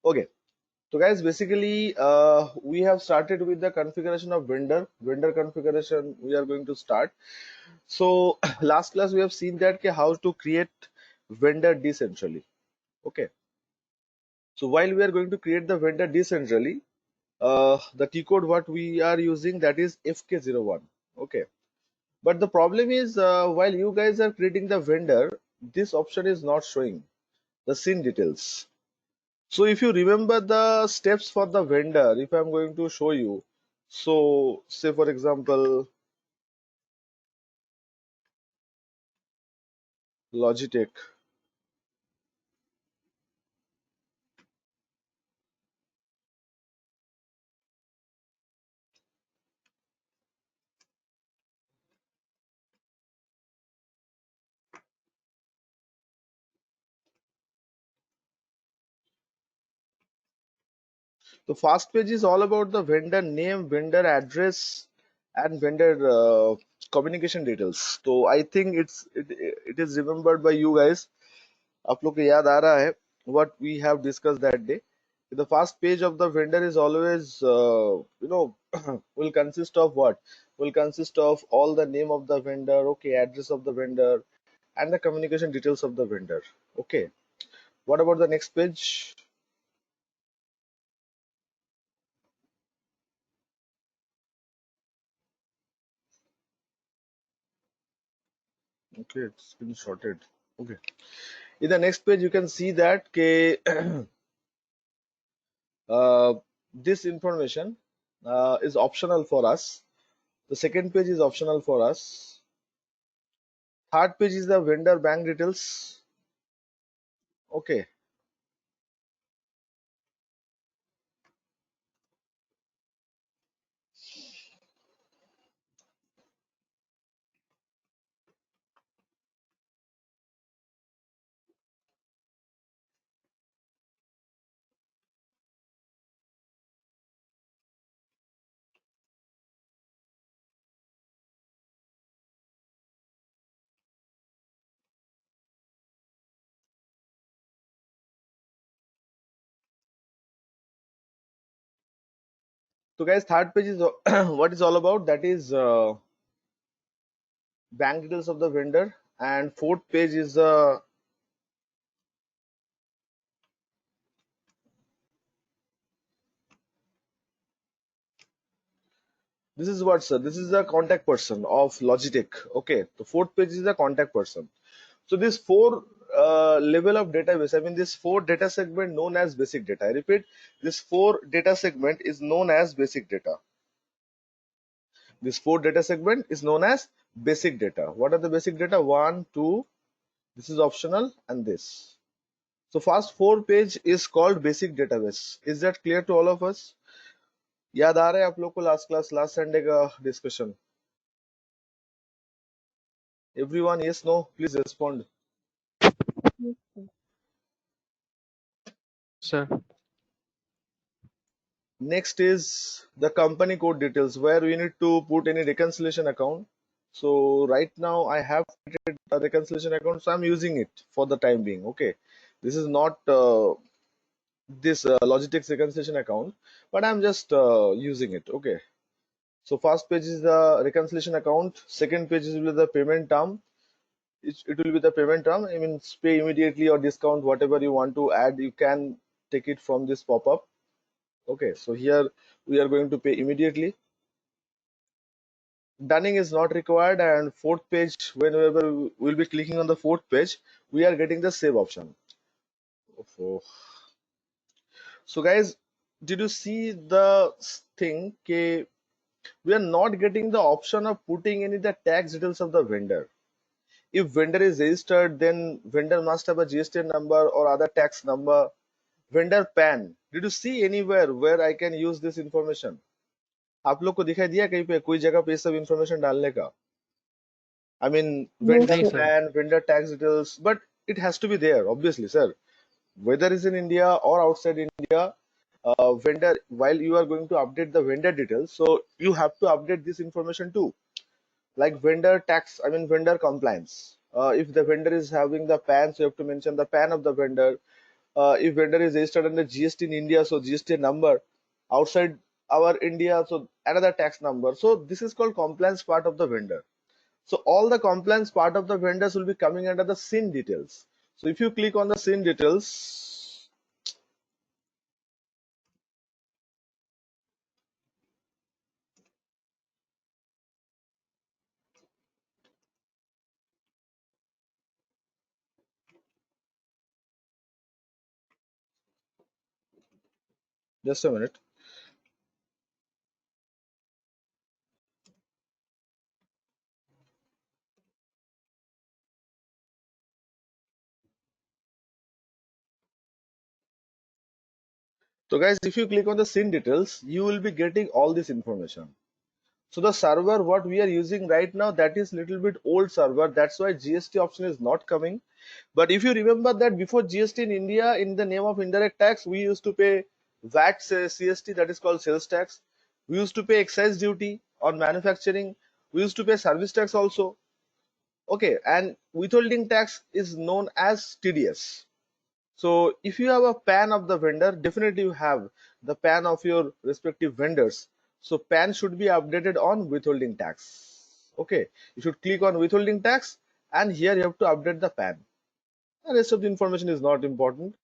Okay, so guys, basically we have started with the configuration of vendor configuration. We are going to start. So last class we have seen that how to create vendor decentrally. Okay, so while we are going to create the vendor decentrally, the key code what we are using, that is FK01. Okay, but the problem is while you guys are creating the vendor, this option is not showing the scene details. So if you remember the steps for the vendor, if I'm going to show you, so say for example, Logitech. The first page is all about the vendor name, vendor address, and vendor communication details. So I think it is remembered by you guys. आप लोग को याद आ रहा है what we have discussed that day. The first page of the vendor is always will consist of what? Will consist of all the name of the vendor, okay, address of the vendor, and the communication details of the vendor. Okay. What about the next page? Okay, it's been sorted. Okay. In the next page, you can see that uh, this information is optional for us. The second page is optional for us. Third page is the vendor bank details. Okay. So guys, third page is what is all about. That is bank details of the vendor, and fourth page is this is what, sir. This is the contact person of Logitech. Okay, the fourth page is the contact person. So this four level of database, I mean this four data segment known as basic data. I repeat, this four data segment is known as basic data. This four data segment is known as basic data. What are the basic data? One, two, this is optional, and this. So first four page is called basic database. Is that clear to all of us? याद आ रहा है आप लोग को last class last Sunday का discussion? Everyone, yes, no, please respond. Sir. Next is the company code details, where we need to put any reconciliation account. So right now I have created a reconciliation account, so I'm using it for the time being. Okay, this is not this Logitech reconciliation account, but I'm just using it. Okay, so first page is the reconciliation account. Second page is the payment term. It will be the payment term. I mean, pay immediately or discount, whatever you want to add, you can take it from this pop-up. Okay, so here we are going to pay immediately. Dunning is not required, and fourth page, whenever we'll be clicking on the fourth page, we are getting the save option. Oh. So guys, did you see the thing? We are not getting the option of putting any the tax details of the vendor. If vendor is registered, then vendor must have a GST number or other tax number. Vendor PAN. Did you see anywhere where I can use this information? आप लोग को दिखाई दिया कहीं पे कोई जगह पे ये सब information डालने का? I mean, vendor नहीं sir. PAN, vendor tax details, but it has to be there, obviously, sir. Whether it's in India or outside India, vendor, while you are going to update the vendor details, so you have to update this information too. Like vendor tax, I mean vendor compliance. If the vendor is having the PAN, so you have to mention the PAN of the vendor. if vendor is registered under GST in India, so GST number, outside our India, so another tax number. So this is called compliance part of the vendor. So all the compliance part of the vendors will be coming under the SIN details. So if you click on the SIN details, just a minute. So guys, if you click on the SIN details, you will be getting all this information. So the server what we are using right now, that is little bit old server. That's why GST option is not coming. But if you remember that before GST in India, in the name of indirect tax, we used to pay VAT CST, that is called sales tax. We used to pay excise duty on manufacturing. We used to pay service tax also. Okay, and withholding tax is known as TDS. So if you have a PAN of the vendor, definitely you have the PAN of your respective vendors. So PAN should be updated on withholding tax. Okay, you should click on withholding tax, and here you have to update the PAN. The rest of the information is not important.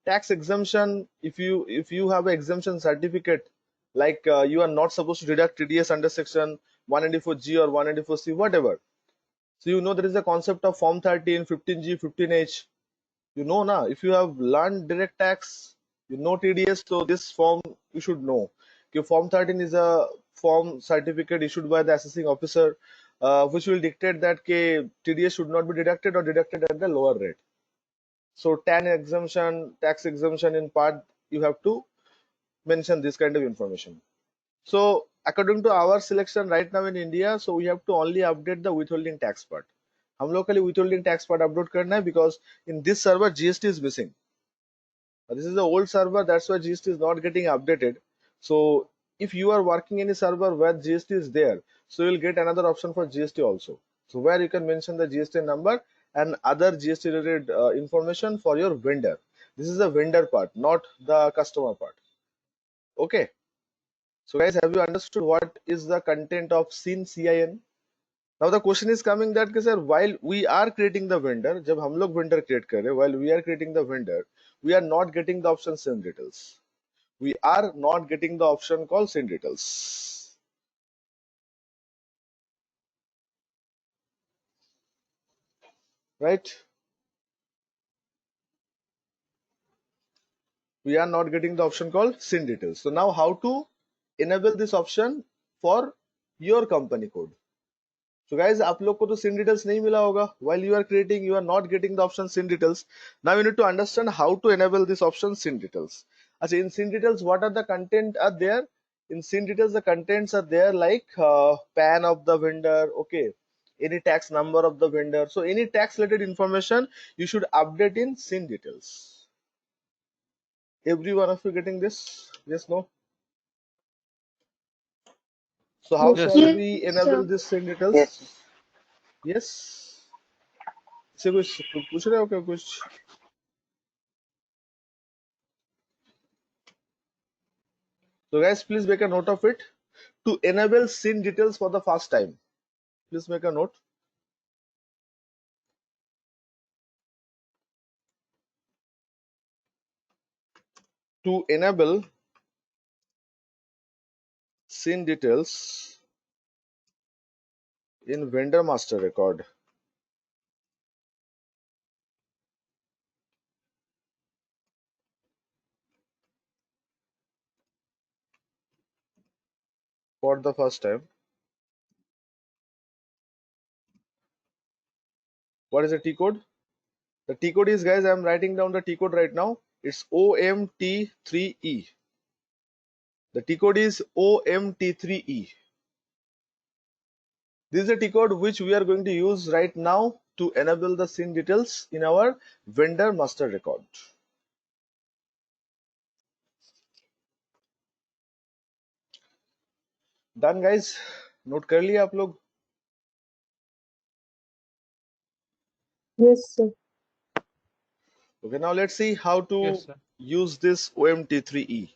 Tax exemption, if you have an exemption certificate, like you are not supposed to deduct TDS under section 184G or 184C, whatever. So you know there is a concept of form 13, 15G, 15H. You know now, if you have learned direct tax, you know TDS, so this form you should know. Okay, form 13 is a form certificate issued by the assessing officer, which will dictate that TDS should not be deducted or deducted at the lower rate. So TAN exemption, tax exemption in part, you have to mention this kind of information. So according to our selection right now in India, so we have to only update the withholding tax part. हम लोग के लिए withholding tax part upload करना है, because in this server GST is missing. This is the old server, that's why GST is not getting updated. So if you are working in a server where GST is there, so you'll get another option for GST also. So where you can mention the GST number and other GST related information for your vendor. This is the vendor part, not the customer part. Okay. So guys, have you understood what is the content of SIN CIN? Now the question is coming that sir, while we are creating the vendor, जब हम लोग vendor create कर रहे हैं, while we are creating the vendor, we are not getting the option SIN details. We are not getting the option called SIN details. Right? We are not getting the option called SIN details. So now how to enable this option for your company code? So guys, आप लोग को तो SIN details नहीं मिला होगा. While you are creating, you are not getting the option SIN details. Now you need to understand how to enable this option SIN details. Actually, in SIN details, what are the content are there? In SIN details, the contents are there like PAN of the vendor, okay, any tax number of the vendor. So any tax related information you should update in SIN details. Every one of you getting this? Yes, no? So how Yes. shall we Yes, enable sir. this SIN details? Yes. Yes. से कुछ पूछ रहे हो क्या कुछ? So guys, please make a note of it. To enable SIN details for the first time, please make a note. To enable SIN details in vendor master record, for the first time, what is the T code? The T code is, guys, I am writing down the T code right now. It's OMT3E. The T code is OMT3E. This is the T code which we are going to use right now to enable the SIN details in our vendor master record. Done, guys? Note कर लिया आप लोग? Yes, sir. Okay, now let's see how Yes, to sir. use this OMT3E.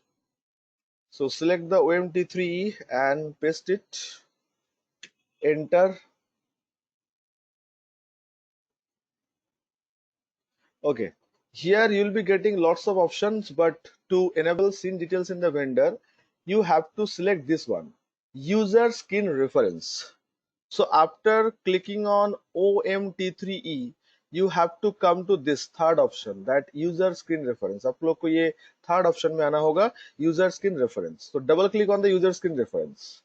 So select the OMT3E and paste it, enter. Okay, here you'll be getting lots of options, but to enable scene details in the vendor, you have to select this one, user skin reference. So after clicking on OMT3E, you have to come to this third option, that user screen reference. आप लोग को ये third option में आना होगा, user screen reference. So double click on the user screen reference.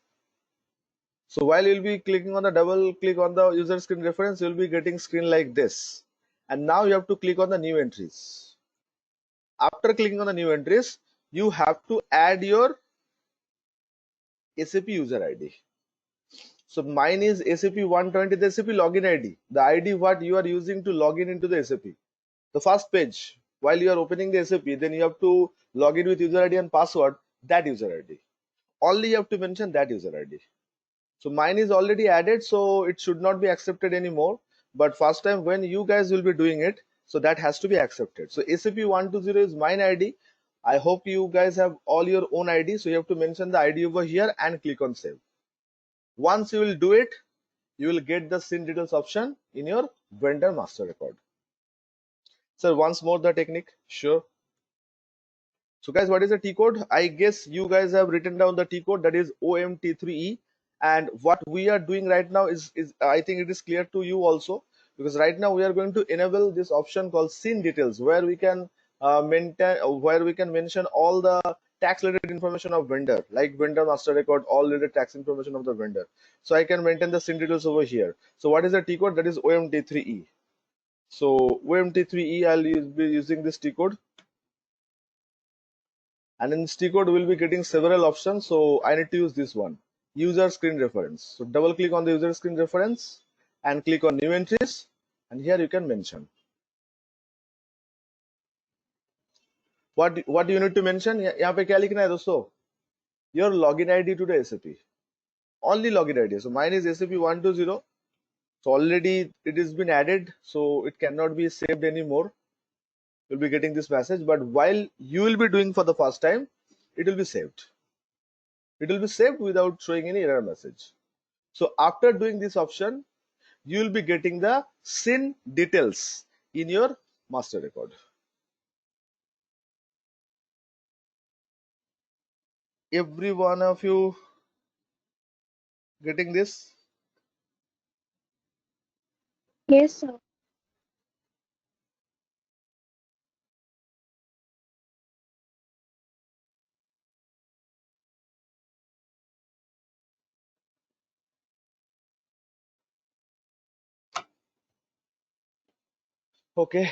So while you'll be clicking on the double click on the user screen reference, you'll be getting screen like this. And now you have to click on the new entries. After clicking on the new entries, you have to add your SAP user ID. So mine is SAP 120, the SAP login ID, the ID what you are using to log in into the SAP. The first page, while you are opening the SAP, then you have to log in with user ID and password, that user ID. Only you have to mention that user ID. So mine is already added, so it should not be accepted anymore. But first time when you guys will be doing it, so that has to be accepted. So SAP 120 is mine ID. I hope you guys have all your own ID. So you have to mention the ID over here and click on save. Once you will do it, you will get the scene details option in your vendor master record. So once more the technique, sure. So guys, what is the T code? I guess you guys have written down the T code, that is OMT3E. And what we are doing right now is I think it is clear to you also, because right now we are going to enable this option called scene details, where we can mention all the tax related information of vendor, like vendor master record, all related tax information of the vendor. So I can maintain the scene details over here. So what is the T code? That is OMT3E. So OMT3E, I'll be using this T code. And in this T code, we'll be getting several options. So I need to use this one, user screen reference. So double click on the user screen reference and click on new entries. And here you can mention. What do you need to mention? यहाँ पे क्या लिखना है दोस्तों? Your login ID to the SAP. Only login ID. So mine is SAP 120. So already it has been added. So it cannot be saved anymore. You'll be getting this message. But while you will be doing for the first time, it will be saved. It will be saved without showing any error message. So after doing this option, you will be getting the scene details in your master record. Every one of you getting this? Yes, sir. Okay.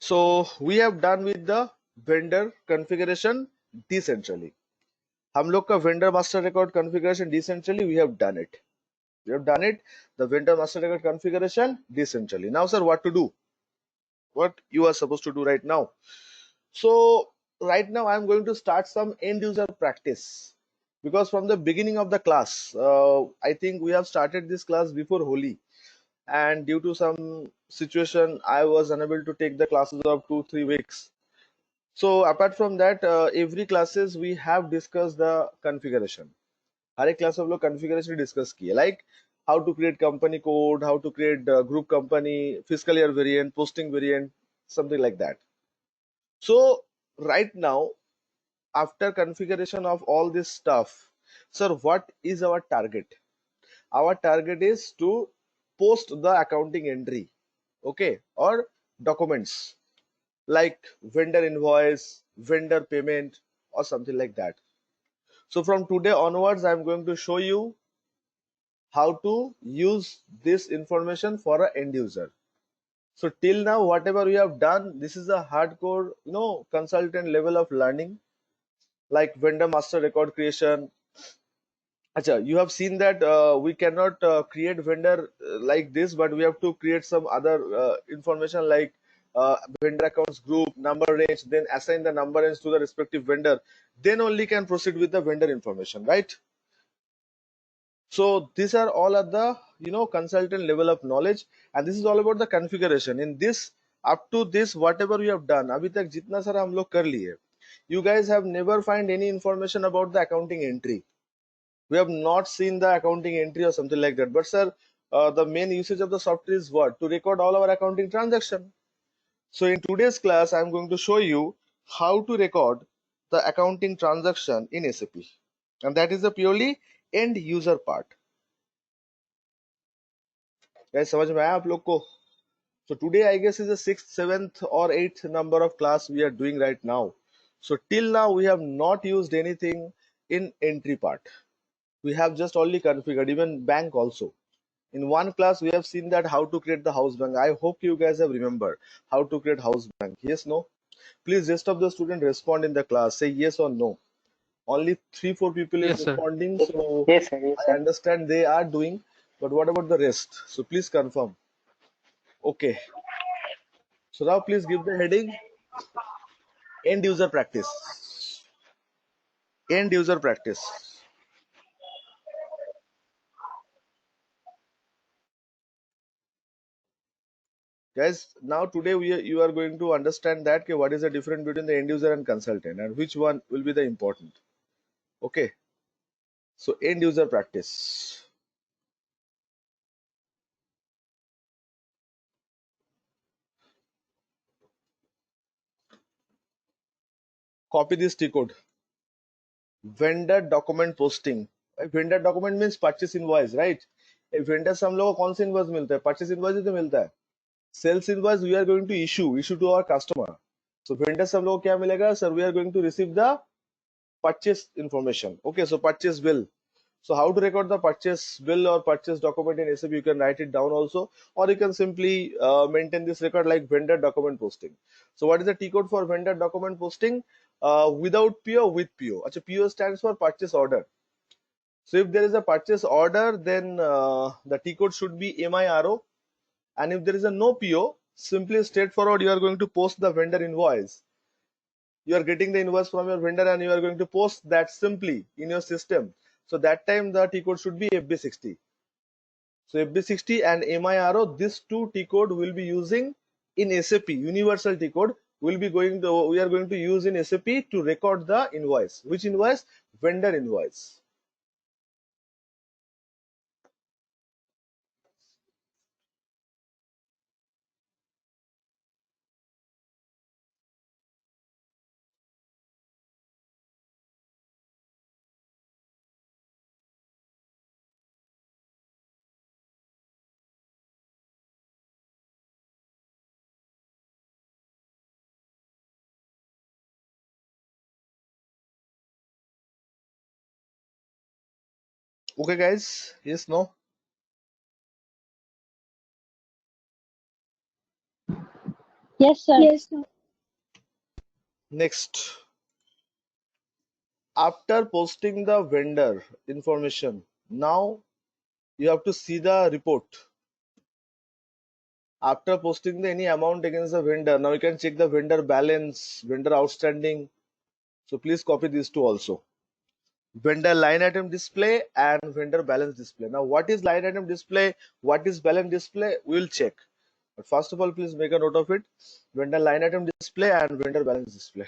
So we have done with the vendor configuration decentrally. हम लोग का vendor master record configuration decentrally, we have done it. We have done it. The vendor master record configuration decentrally. Now, sir, what to do? What you are supposed to do right now? So right now I'm going to start some end user practice, because from the beginning of the class, I think we have started this class before Holi, and due to some situation I was unable to take the classes of 2-3 weeks. So apart from that, every classes we have discussed the configuration. हर एक class हम लोग configuration discuss किए, like how to create company code, how to create group company, fiscal year variant, posting variant, something like that. So right now, after configuration of all this stuff, sir, what is our target? Our target is to post the accounting entry, okay, or documents like vendor invoice, vendor payment, or something like that. So from today onwards, I'm going to show you how to use this information for an end user. So till now, whatever we have done, this is a hardcore, consultant level of learning, like vendor master record creation. Acha, you have seen that we cannot create vendor like this, but we have to create some other information like vendor accounts group, number range, then assign the number range to the respective vendor. Then only can proceed with the vendor information, right? So these are all at the consultant level of knowledge, and this is all about the configuration. In this, up to this, whatever we have done, अभी तक जितना सारा हम लोग कर लिए, you guys have never find any information about the accounting entry. We have not seen the accounting entry or something like that. But sir, the main usage of the software is what? To record all our accounting transaction. So in today's class, I'm going to show you how to record the accounting transaction in SAP, and that is the purely end user part. Guys, समझ में आया आप लोग को? So today I guess is the 6th, 7th or 8th number of class we are doing right now. So till now we have not used anything in entry part. We have just only configured, even bank also. In one class we have seen that how to create the house bank. I hope you guys have remembered how to create house bank. Yes, no? Please rest of the student respond in the class. Say yes or no. Only 3-4 people is Yes, sir. responding, so Yes, sir. Yes, I sir. understand they are doing. But what about the rest? So please confirm. Okay. So now please give the heading end user practice. End user practice. Guys, now today you are going to understand that okay, what is the difference between the end user and consultant, and which one will be the important. Okay. So end user practice. Copy this T code. Vendor document posting. Vendor document means purchase invoice, right? Vendor से हम लोग को कौन सा invoice मिलता है? Purchase invoice ही तो मिलता है. Sales invoice we are going to issue to our customer. So vendor से हम लोग को क्या मिलेगा? Sir we are going to receive the purchase information. Okay, so purchase bill. So how to record the purchase bill or purchase document in SAP? You can write it down also, or you can simply maintain this record like vendor document posting. So what is the T code for vendor document posting? Without PO, with PO. Achha, PO stands for purchase order. So if there is a purchase order, then the T code should be MIRO. And if there is a no PO, simply straightforward, you are going to post the vendor invoice. You are getting the invoice from your vendor and you are going to post that simply in your system. So that time the T code should be FB60. So FB60 and MIRO, this two T code will be using in SAP. Universal T code we are going to use in SAP to record the invoice. Which invoice? Vendor invoice. Okay, guys. Yes, no? Yes, sir. Yes, sir. Next, after posting the vendor information, now you have to see the report. After posting any amount against the vendor, now you can check the vendor balance, vendor outstanding. So please copy these two also. Vendor line item display and vendor balance display. Now what is line item display? What is balance display? We will check. But first of all, please make a note of it. Vendor line item display and vendor balance display.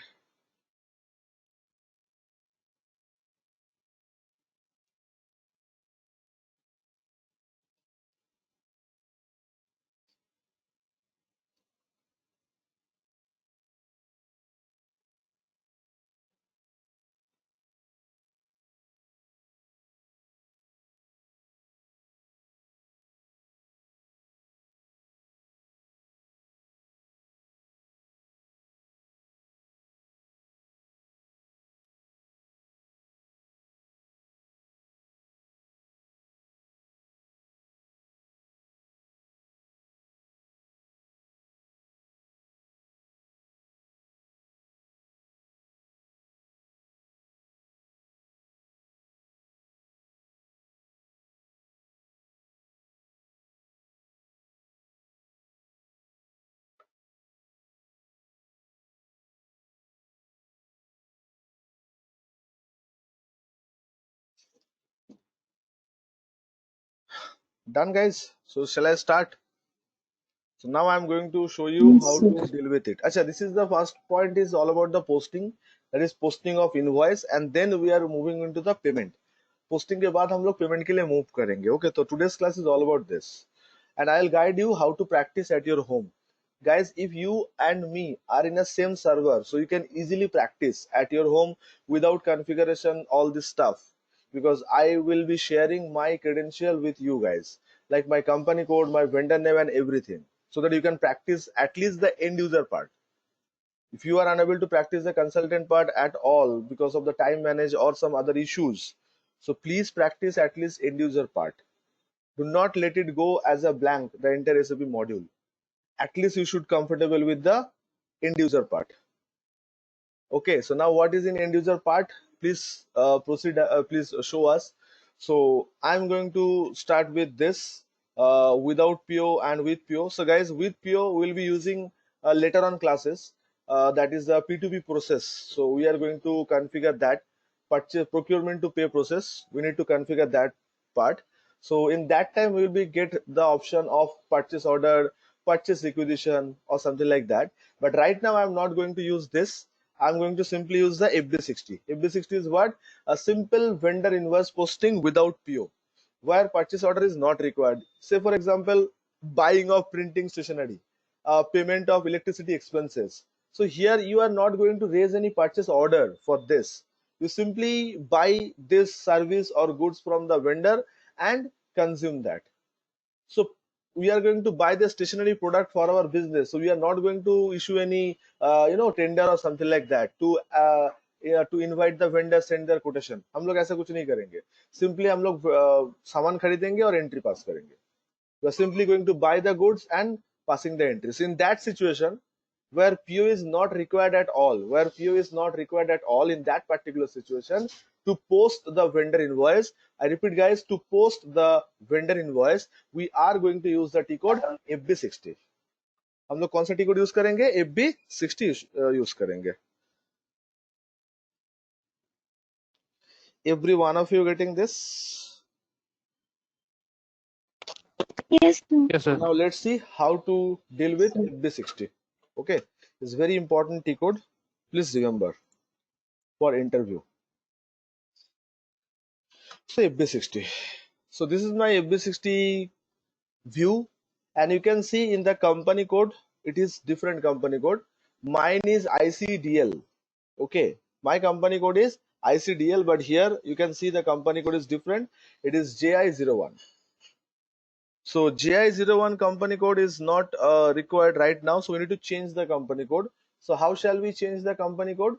Done, guys? So shall I start? So now I'm going to show you Yes, how sir. to deal with it. Acha, this is the first point is all about the posting. That is posting of invoice, and then we are moving into the payment. Posting के बाद हम लोग payment के लिए move करेंगे. Okay, so today's class is all about this, and I'll guide you how to practice at your home. Guys, if you and me are in a same server, so you can easily practice at your home without configuration, all this stuff, because I will be sharing my credential with you guys, like my company code, my vendor name, and everything, so that you can practice at least the end user part. If you are unable to practice the consultant part at all because of the time manage or some other issues, so please practice at least end user part. Do not let it go as a blank, the entire SAP module. At least you should comfortable with the end user part. Okay, so now what is in end user part? Please proceed. Please show us. So I'm going to start with this without PO and with PO. So guys, with PO we'll be using later on classes. That is the P2P process. So we are going to configure that purchase procurement to pay process. We need to configure that part. So in that time we will be get the option of purchase order, purchase requisition, or something like that. But right now I'm not going to use this. I'm going to simply use the FB60. FB60 is what? A simple vendor invoice posting without PO, where purchase order is not required. Say for example, buying of printing stationery, payment of electricity expenses. So here you are not going to raise any purchase order for this. You simply buy this service or goods from the vendor and consume that. So we are going to buy the stationery product for our business, so we are not going to issue any tender or something like that to to invite the vendor send their quotation. हम लोग ऐसा कुछ नहीं करेंगे. Simply हम लोग सामान खरीदेंगे और entry pass करेंगे. We are simply going to buy the goods and passing the entries. In that situation, where PO is not required at all, in that particular situation, to post the vendor invoice, I repeat guys, to post the vendor invoice, we are going to use the T code FB60. हम लोग कौन सा T code use करेंगे? FB60 use करेंगे. Every one of you getting this? Yes, sir. Yes, sir. Now let's see how to deal with FB60. Okay, it's very important T code. Please remember for interview. So FB60. So this is my FB60 view, and you can see in the company code it is different company code. Mine is ICDL. Okay, my company code is ICDL, but here you can see the company code is different. It is JI01. So JI01 company code is not required right now, so we need to change the company code. So how shall we change the company code?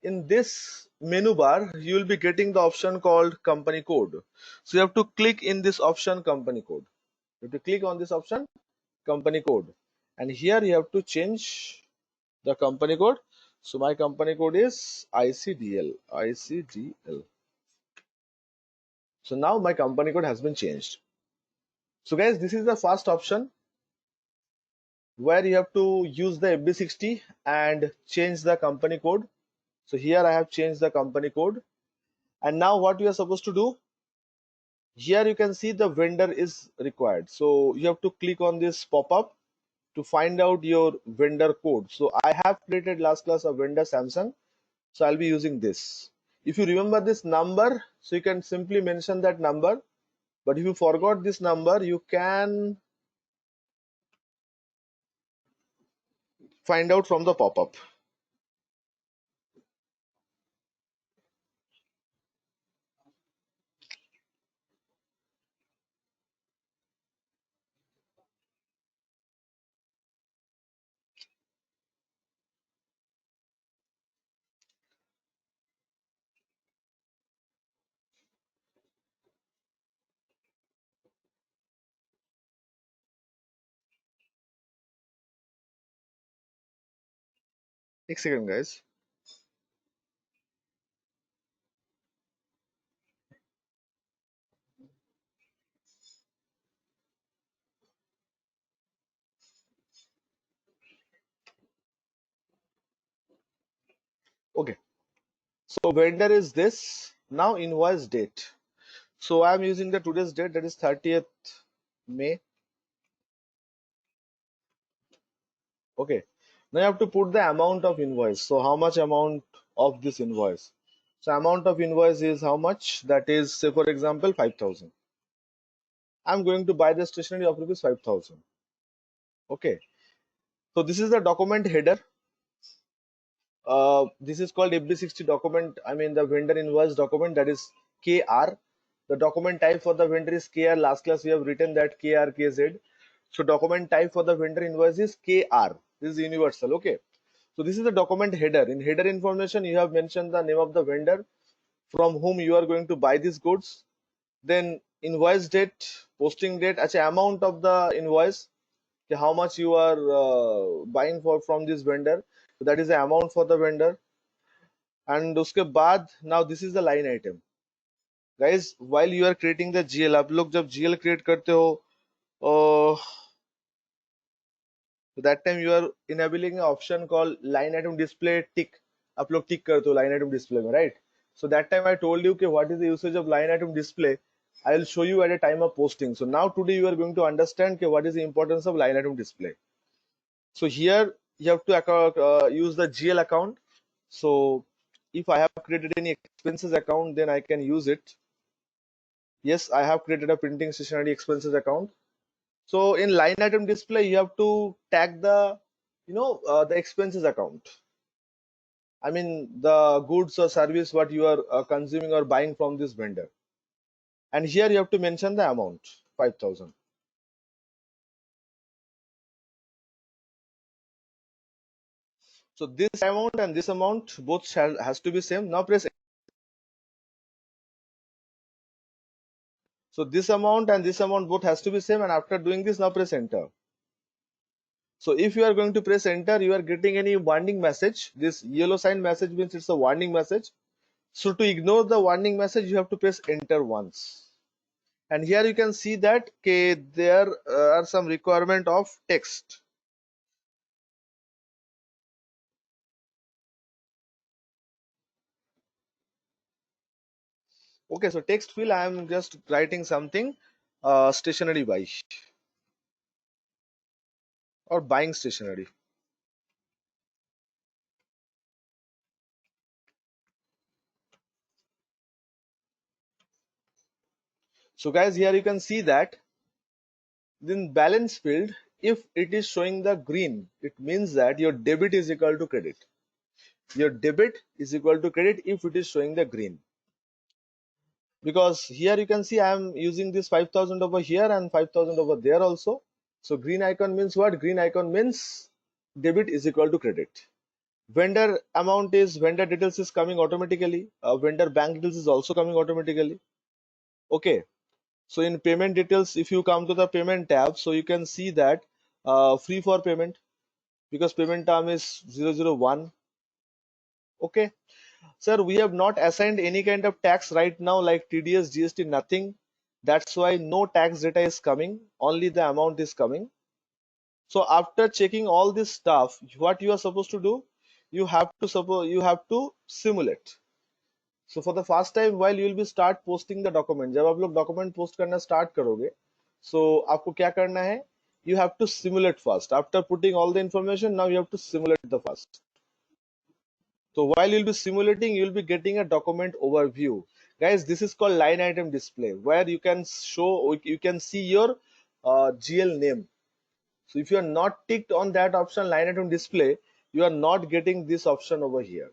In this menu bar you will be getting the option called company code. So you have to click in this option company code. You have to click on this option company code, and here you have to change the company code. So my company code is ICDL. So now my company code has been changed. So guys, this is the first option where you have to use the FB60 and change the company code. So here I have changed the company code, and now what we are supposed to do, here you can see the vendor is required. So you have to click on this pop-up to find out your vendor code. So I have created last class a vendor Samsung, so I'll be using this. If you remember this number, so you can simply mention that number, but if you forgot this number, you can find out from the pop-up. एक second guys. Okay, so vendor is this. Now invoice date. So I'm using the today's date, that is 30th May. Okay. Now you have to put the amount of invoice. So how much amount of this invoice? So amount of invoice is how much? That is, say for example, 5,000. I'm going to buy the stationery of rupees 5,000. Okay. So this is the document header. This is called FB60 document. I mean the vendor invoice document, that is KR. The document type for the vendor is KR. Last class we have written that KR KZ. So document type for the vendor invoice is KR. This is universal. Okay. So this is the document header. In header information, you have mentioned the name of the vendor from whom you are going to buy these goods. Then invoice date, posting date, actually amount of the invoice, how much you are buying for from this vendor. So that is the amount for the vendor. And उसके बाद, now this is the line item. Guys, while you are creating the GL, आप लोग जब GL create करते हो, so that time you are enabling an option called line item display tick. आप लोग tick करते हो line item display में, right? So that time I told you what is the usage of line item display. I will show you at a time of posting. So now today you are going to understand what is the importance of line item display. So here you have to use the GL account. So if I have created any expenses account, then I can use it. Yes, I have created a printing stationery expenses account. So in line item display, you have to tag the, the expenses account. I mean the goods or service what you are consuming or buying from this vendor. And here you have to mention the amount, 5,000. So this amount and this amount both has to be same. Now press. So this amount and this amount both has to be same, and after doing this, now press enter. So if you are going to press enter, you are getting any warning message. This yellow sign message means it's a warning message. So to ignore the warning message, you have to press enter once. And here you can see that there are some requirement of text. Okay, so text field, I am just writing something, stationery buy or buying stationery. So guys, here you can see that in balance field, if it is showing the green, it means that your debit is equal to credit. Your debit is equal to credit if it is showing the green. Because here you can see I am using this 5,000 over here and 5,000 over there also. So green icon means what? Green icon means debit is equal to credit. Vendor amount is, vendor details is coming automatically. Vendor bank details is also coming automatically. Okay. So in payment details, if you come to the payment tab, so you can see that free for payment, because payment term is 001. Okay. Sir, we have not assigned any kind of tax right now, like TDS, GST, nothing. That's why no tax data is coming, only the amount is coming. So after checking all this stuff, what you are supposed to do, you have to simulate. So for the first time, while you will be start posting the document, जब आप लोग document post करना start करोगे, so आपको क्या करना है? You have to simulate first. After putting all the information, now you have to simulate the first. So while you'll be simulating, you'll be getting a document overview. Guys, this is called line item display, where you can see your GL name. So if you are not ticked on that option, line item display, you are not getting this option over here.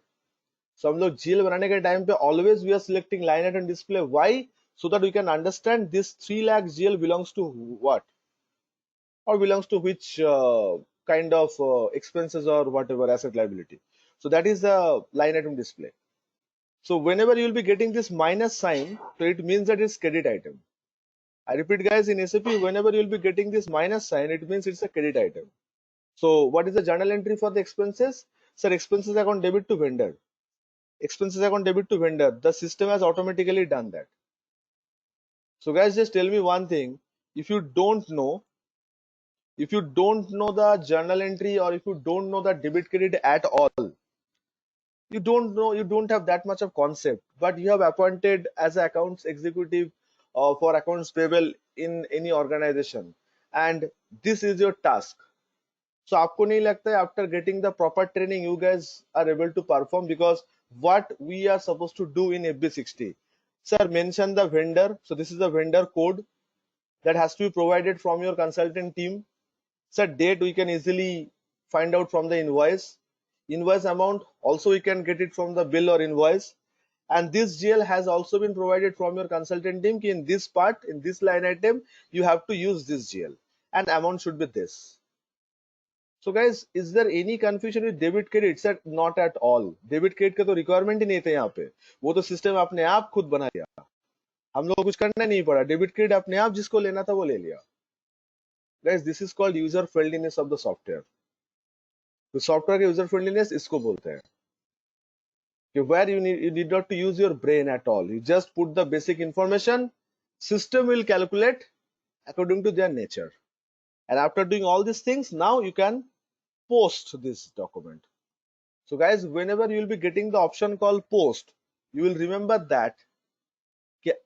So हम लोग GL बनाने के time पे always we are selecting line item display. Why? So that we can understand this 3 lakh GL belongs to what, or belongs to which kind of expenses or whatever asset liability. So that is the line item display. So whenever you will be getting this minus sign, so it means that it's credit item. I repeat guys, in SAP, whenever you will be getting this minus sign, it means it's a credit item. So what is the journal entry for the expenses? Sir, expenses account debit to vendor. Expenses account debit to vendor. The system has automatically done that. So guys, just tell me one thing. If you don't know the journal entry, or if you don't know the debit credit at all, you don't have that much of concept, but you have appointed as an accounts executive for accounts payable in any organization, and this is your task. So आपको नहीं लगता है after getting the proper training you guys are able to perform? Because what we are supposed to do in FB60, sir, mention the vendor. So this is the vendor code that has to be provided from your consultant team. Sir, date we can easily find out from the invoice. Invoice amount also we can get it from the bill or invoice. And this GL has also been provided from your consultant team. In this part, in this line item, you have to use this GL, and amount should be this. So guys, is there any confusion with debit credit? Sir, not at all. Debit credit का तो requirement ही नहीं था यहाँ पे. वो तो system आपने आप खुद बना लिया. हम लोग को कुछ करना नहीं पड़ा. Debit credit अपने आप जिसको लेना था वो ले लिया. Guys, this is called user friendliness of the software. तो सॉफ्टवेयर के यूजर फ्रेंडलीनेस इसको बोलते हैं कि where you need not to use your brain at all. You just put the basic information. System will calculate according to their nature. And after doing all these things, now you can post this document. So guys, whenever you will be getting the option called post, you will remember that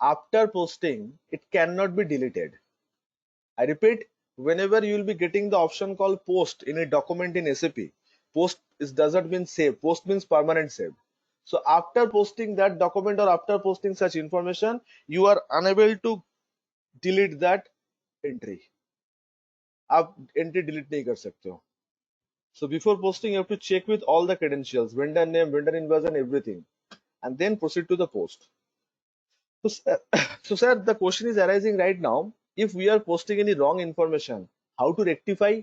after posting, it cannot be deleted. I repeat, whenever you will be getting the option called post in a document in SAP, post doesn't mean save. Post means permanent save. So after posting that document or after posting such information, you are unable to delete that entry. आप entry delete नहीं कर सकते हो. So before posting, you have to check with all the credentials, vendor name, vendor invoice, and everything, and then proceed to the post. So sir, the question is arising right now. If we are posting any wrong information, how to rectify?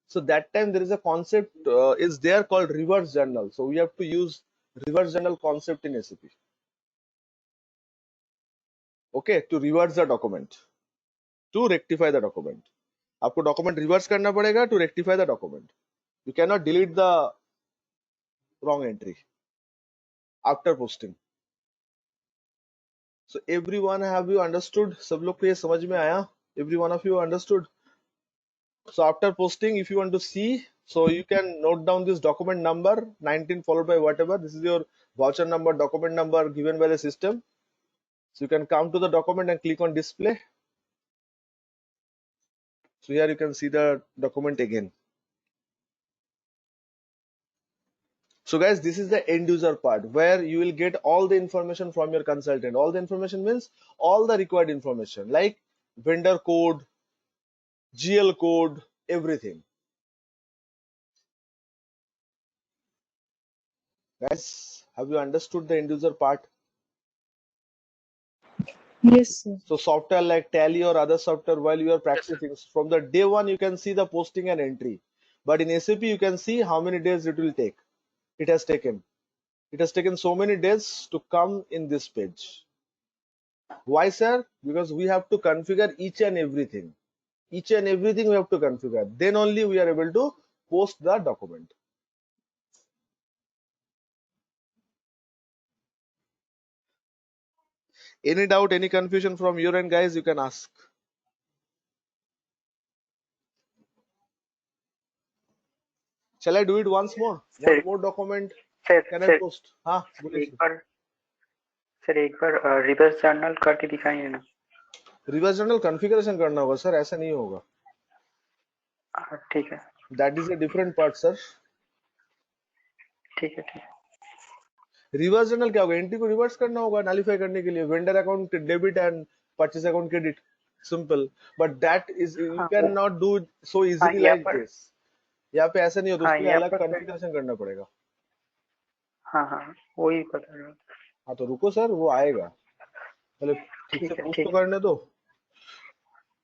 So that time there is a concept is there called reverse journal. So we have to use reverse journal concept in SAP. Okay, to reverse the document, to rectify the document. आपको document reverse करना पड़ेगा to rectify the document. You cannot delete the wrong entry after posting. So everyone, have you understood? सब लोग को ये समझ में आया? Every one of you understood? So after posting, if you want to see, so you can note down this document number 19 followed by whatever. This is your voucher number, document number given by the system. So you can come to the document and click on display. So here you can see the document again. So guys, this is the end user part where you will get all the information from your consultant. All the information means all the required information like vendor code, GL code, everything. Guys, have you understood the end user part? Yes, sir. So software like Tally or other software, while you are practicing, from the day one you can see the posting and entry. But in SAP you can see how many days it will take. It has taken. It has taken so many days to come in this page. Why, sir? Because we have to configure each and everything. Each and everything we have to configure. Then only we are able to post the document. Any doubt, any confusion from your end, guys, you can ask. Shall I do it once more? Sir, One more document sir can I sir post? हाँ, बोलिए एक बार sir एक बार reverse journal करके दिखाइए ना. Reverse journal configuration करना होगा sir, ऐसा नहीं होगा. ठीक है. That is a different part, sir. ठीक है. ठीक है. रिवर्स जर्नल क्या होगा? एंट्री को रिवर्स करना होगा नलिफाई करने के लिए. Vendor account debit and purchase account credit, simple. But that is you हाँ कैन वो नॉट डू सो हाँ इजीली यहाँ लाइक पर दिस. यहाँ पे ऐसा नहीं होता, हाँ उसके लिए यहाँ अलग पर कॉन्फ़िगरेशन करना पड़ेगा. हाँ वही बता रहा हूँ. हाँ तो रुको सर, वो आएगा. पहले ठीक से पोस्ट तो ठीक है. करने दो.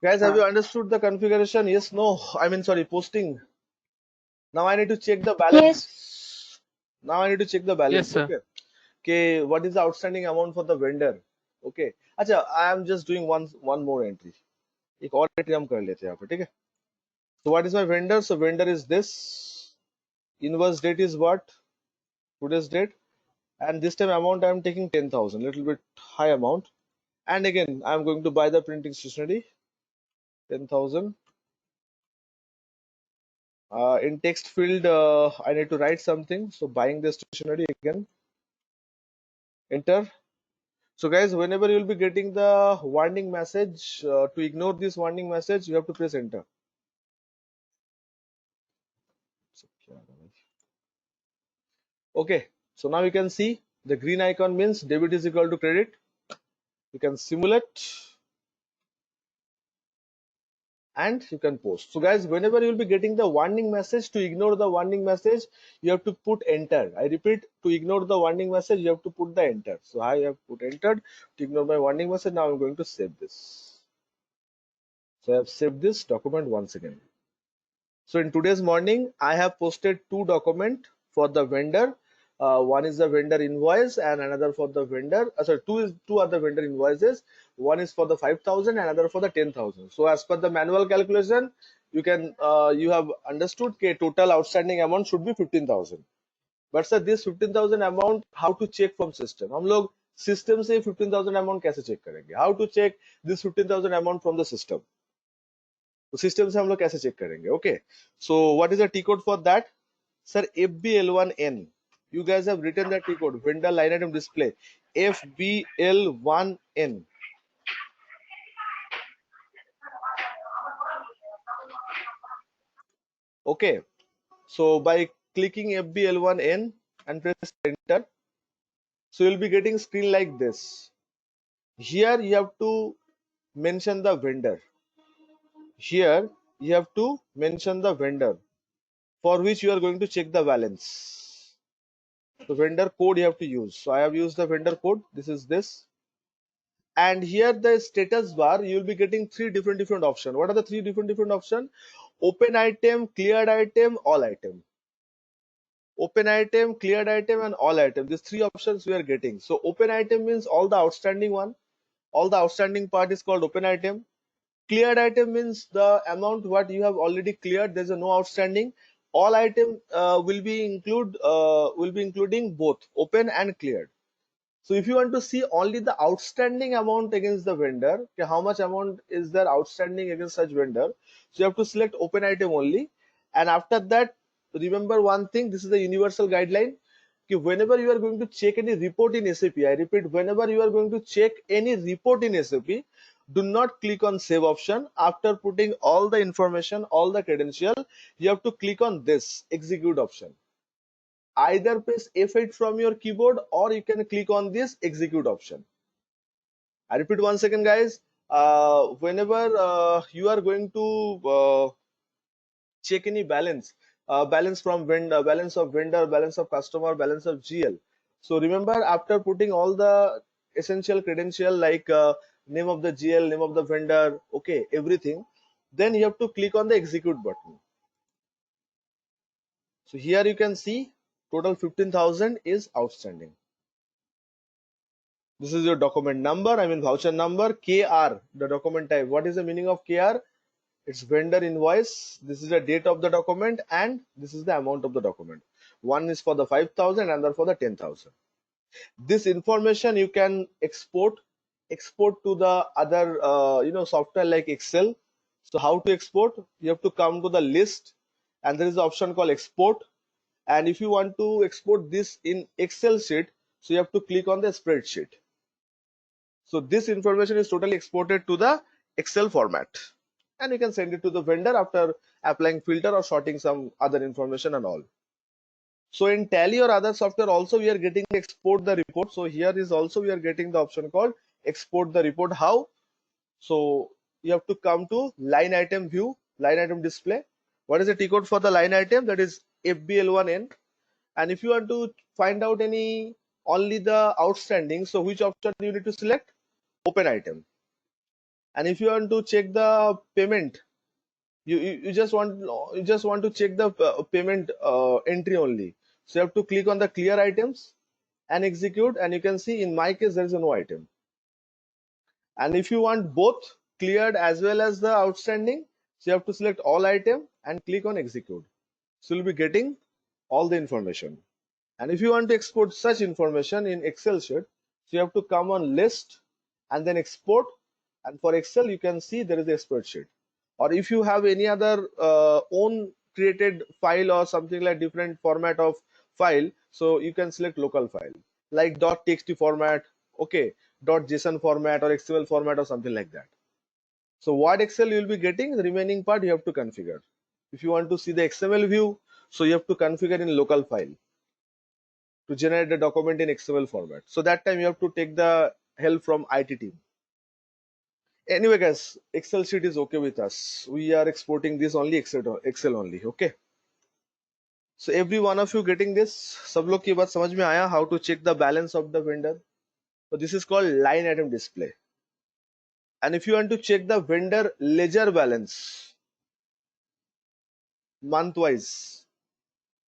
Guys, have हाँ you understood the configuration? Yes, no. I mean, sorry, posting. Now I need to check the balance. Yes. Now I need to check the Yes, balance. sir. Okay. Okay, what is the outstanding amount for the vendor? Okay. अच्छा, I am just doing one more entry. एक और entry हम कर लेते हैं यहाँ पे, ठीक है? So what is my vendor? So vendor is this. Invoice date is what? Today's date. And this time amount I am taking 10,000, little bit high amount. And again, I am going to buy the printing stationery, 10,000. In text field, I need to write something. So buying the stationery again. Enter. So guys, whenever you will be getting the warning message, to ignore this warning message, you have to press enter. Okay, so now you can see the green icon means debit is equal to credit. You can simulate and you can post. So guys, whenever you will be getting the warning message, to ignore the warning message, you have to put enter. I repeat, to ignore the warning message, you have to put the enter. So I have put entered to ignore my warning message. Now I'm going to save this. So I have saved this document once again. So in today's morning, I have posted two documents for the vendor. One is the vendor invoice and another for the vendor. Sorry, two are the vendor invoices. One is for the 5,000, another for the 10,000. So as per the manual calculation, you have understood that total outstanding amount should be 15,000. But sir, this 15,000 amount how to check from system? हम लोग system से 15,000 amount कैसे check करेंगे? How to check this 15,000 amount from the system? तो system से हम लोग कैसे चेक करेंगे? Okay, so what is the T code for that? Sir FBL1N, you guys have written that T code, vendor line item display, FBL1N. Okay, so by clicking FBL1N and press enter, so you'll be getting screen like this. Here you have to mention the vendor. Here you have to mention the vendor for which you are going to check the balance. The vendor code you have to use. So I have used the vendor code. This is this. And here the status bar, you will be getting three different options. What are the three different options? Open item, cleared item, all item. Open item, cleared item, and all item. These three options we are getting. So open item means all the outstanding one. All the outstanding part is called open item. Cleared item means the amount what you have already cleared. There's a no outstanding. All item will be including both open and cleared. So if you want to see only the outstanding amount against the vendor, okay, how much amount is there outstanding against such vendor, so you have to select open item only. And after that, remember one thing, this is the universal guideline. Okay, whenever you are going to check any report in SAP, I repeat, whenever you are going to check any report in SAP, do not click on save option. After putting all the information, all the credential, you have to click on this execute option. Either press F8 from your keyboard or you can click on this execute option. I repeat once again, guys. Whenever you are going to check any balance, balance from vendor, balance of vendor, balance of customer, balance of GL. So remember, after putting all the essential credential like name of the GL, name of the vendor, okay, everything, then you have to click on the execute button. So here you can see total 15,000 is outstanding. This is your document number, I mean voucher number, KR, the document type. What is the meaning of KR? It's vendor invoice. This is the date of the document and this is the amount of the document. One is for the 5,000, another for the 10,000. This information you can export to the other software like Excel. So how to export? You have to come to the list and there is an option called export. And if you want to export this in Excel sheet, so you have to click on the spreadsheet. So this information is totally exported to the Excel format and you can send it to the vendor after applying filter or sorting some other information and all. So in Tally or other software also we are getting export the report. So here is also we are getting the option called export the report. How? So you have to come to line item view, line item display. What is the T code for the line item? That is FBL1N. And if you want to find out only the outstanding, so which option you need to select? Open item. And if you want to check the payment, you just want to check the payment entry only. So you have to click on the clear items and execute, and you can see in my case there is no item. And if you want both cleared as well as the outstanding, so you have to select all item and click on execute. So you'll be getting all the information. And if you want to export such information in Excel sheet, so you have to come on list and then export. And for Excel, you can see there is a spreadsheet. Or if you have any other own created file or something like different format of file, so you can select local file like .txt format, okay, .json format or XML format or something like that. So what Excel you will be getting, the remaining part you have to configure. If you want to see the XML view, so you have to configure in local file to generate the document in XML format. So that time you have to take the help from IT team. Anyway, guys, Excel sheet is okay with us. We are exporting this only Excel only. Okay. So every one of you getting this? सब लोग की बात समझ में आया? How to check the balance of the vendor? So this is called line item display. And if you want to check the vendor ledger balance month wise,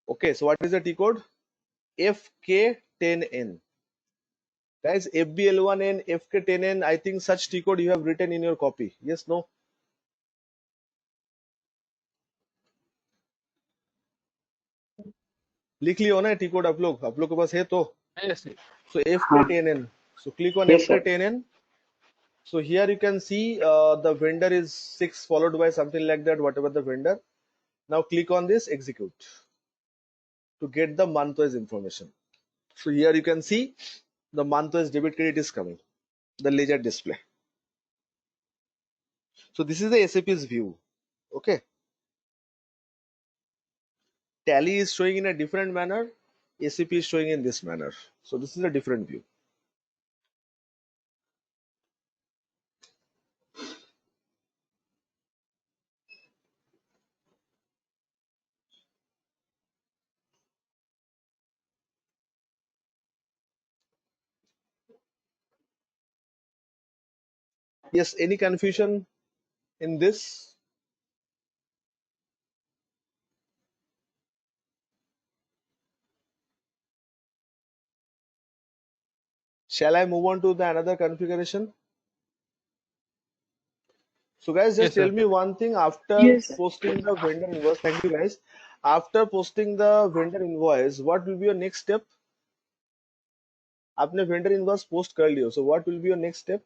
okay. So what is the T code? FK10N. Guys, FBL1N, FK10N. I think such T code you have written in your copy. Yes, no? लिख लियो ना T code आप लोग के पास है तो Yes, sir. so FK10N. So click on Yes, sir. FK10N. So here you can see the vendor is 6 followed by something like that, whatever the vendor. Now click on this execute to get the month wise information. So here you can see the month wise debit credit is coming, the ledger display. So this is the SAP's view. Okay. Tally is showing in a different manner. SAP is showing in this manner. So this is a different view. Yes, any confusion in this? Shall I move on to the another configuration? So guys, just Yes, sir. tell me one thing after Yes, sir. posting the vendor invoice. Thank you guys. After posting the vendor invoice, what will be your next step? आपने vendor invoice post कर लियो. So what will be your next step?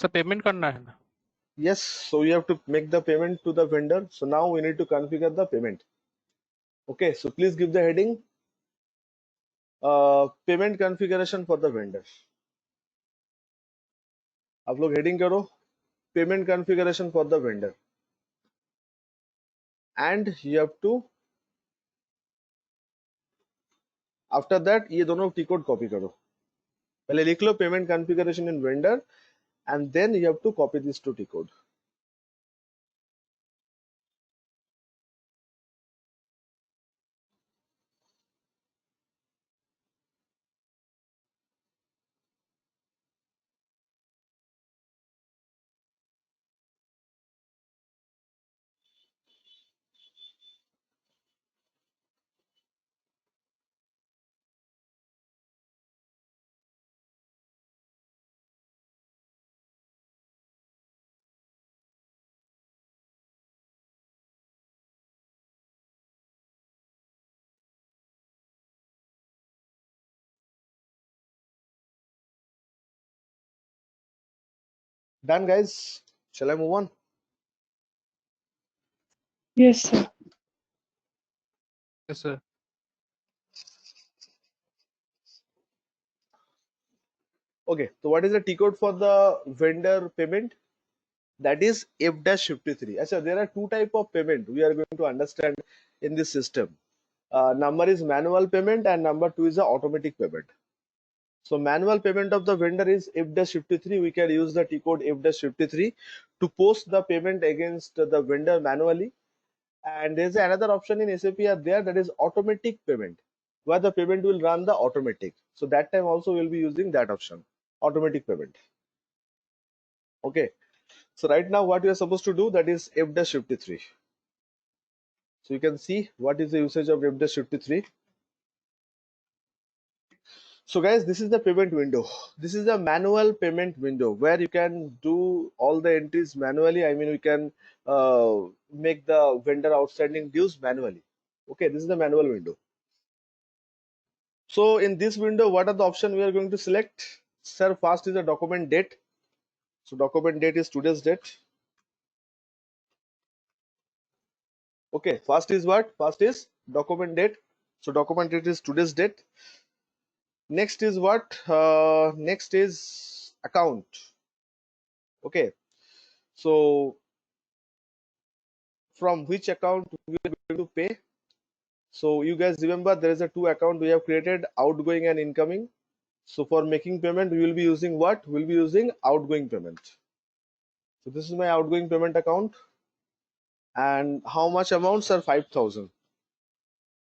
Sir payment करना है ना? Yes, so you have to make the payment to the vendor. So now we need to configure the payment. Okay, so please give the heading payment configuration for the vendor. आप लोग heading करो payment configuration for the vendor, and you have to after that ये दोनों T code copy करो. पहले लिख लो payment configuration in vendor, and then you have to copy this to T code. Done, guys. Shall I move on? Yes, sir. Yes, sir. Okay, so what is the T code for the vendor payment? That is F-53. Achha, there are two type of payment we are going to understand in this system. Number is manual payment and number two is the automatic payment. So manual payment of the vendor is F-53. We can use the T code F-53 to post the payment against the vendor manually. And there's another option in SAP are there, that is automatic payment, where the payment will run the automatic. So that time also we'll be using that option, automatic payment. Okay. So right now what we are supposed to do, that is F-53. So you can see what is the usage of F-53. So guys, this is the payment window. This is the manual payment window where you can do all the entries manually. I mean, we can make the vendor outstanding dues manually. Okay, this is the manual window. So in this window, what are the options we are going to select? Sir, first is the document date. So document date is today's date. Okay, first is what? First is document date. So document date is today's date. Next is what? Next is account. Okay. So from which account we are going to pay? So you guys remember there is a two account we have created, outgoing and incoming. So for making payment, we will be using what? We'll be using outgoing payment. So this is my outgoing payment account. And how much amounts are 5,000?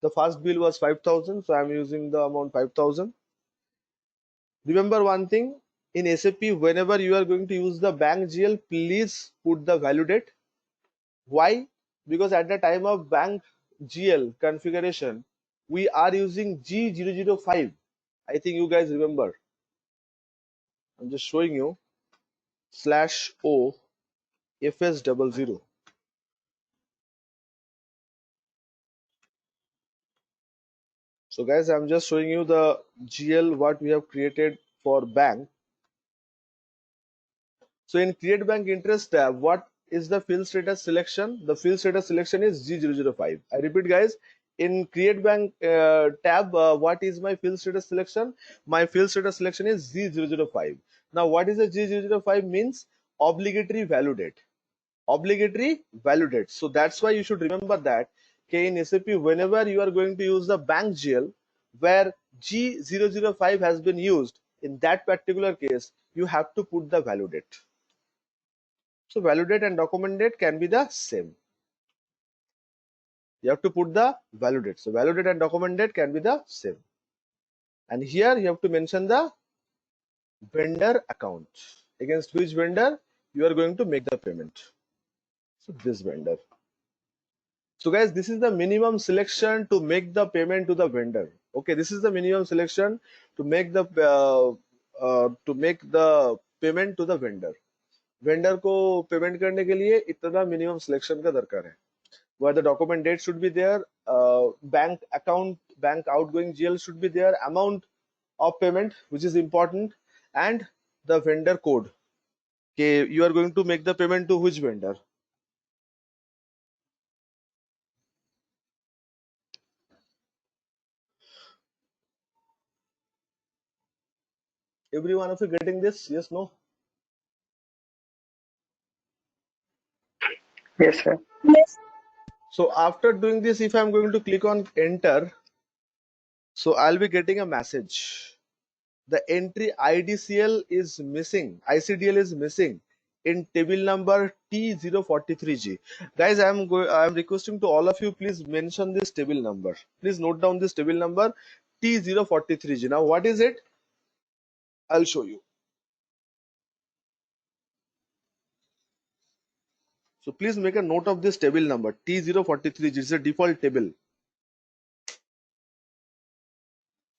The first bill was 5,000, so I'm using the amount 5,000. Remember one thing, in SAP, whenever you are going to use the bank GL, please put the value date. Why? Because at the time of bank GL configuration, we are using G005. I think you guys remember. I'm just showing you /O FS00. So guys, I'm just showing you the GL what we have created for bank. So in create bank interest tab, what is the field status selection? The field status selection is G005. I repeat guys, in create bank tab, what is my field status selection? My field status selection is G005. Now what is a G005 means? Obligatory value date. Obligatory value date. So that's why you should remember that in SAP, whenever you are going to use the bank GL where G005 has been used, in that particular case, you have to put the value date. So value date and document date can be the same. You have to put the value date. So value date and document date can be the same. And here you have to mention the vendor account. Against which vendor you are going to make the payment. So this vendor. So guys, this is the minimum selection to make the payment to the vendor. Okay, this is the minimum selection to make the payment to the vendor. Vendor को payment करने के लिए इतना minimum selection का दरकार है. Where the document date should be there, bank account, bank outgoing GL should be there, amount of payment which is important, and the vendor code. Okay, you are going to make the payment to which vendor? Every one of you getting this? Yes, no? Yes, sir. Yes. So after doing this, if I'm going to click on enter, so I'll be getting a message. The entry IDCL is missing, ICDL is missing in table number T043G. Guys, I'm requesting to all of you, please mention this table number. Please note down this table number T043G. Now what is it? I'll show you. So please make a note of this table number T043G. It's a default table.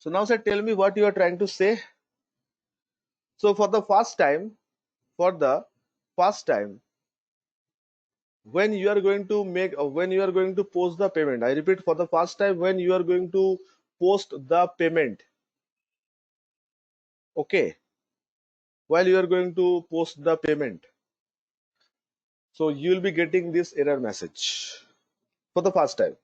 So now sir, tell me what you are trying to say. So for the first time, when you are going to post the payment, I repeat, for the first time, when you are going to post the payment, okay, while you are going to post the payment, so you will be getting this error message for the first time.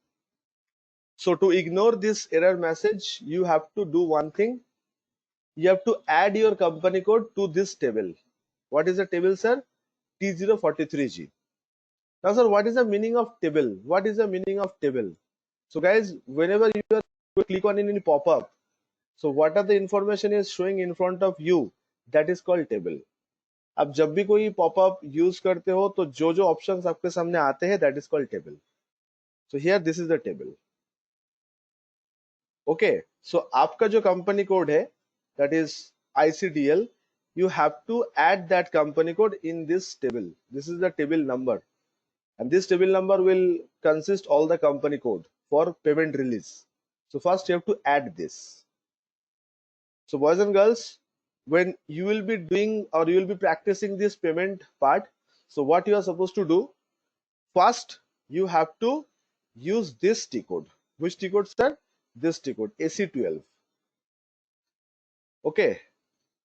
So to ignore this error message, you have to do one thing. You have to add your company code to this table. What is the table, sir? T043G. Now sir, what is the meaning of table? What is the meaning of table? So guys, whenever you are click on any pop-up, so what are the information is showing in front of you, that is called table. अब जब भी कोई pop-up use करते हो तो जो जो options आपके सामने आते हैं, that is called table. So here this is the table. Okay, so आपका जो company code है, that is ICDL, you have to add that company code in this table. This is the table number, and this table number will consist all the company code for payment release. So first you have to add this. So boys and girls, when you will be doing or you will be practicing this payment part, so what you are supposed to do, first you have to use this T code. Which T code, sir? This T code, AC12. Okay,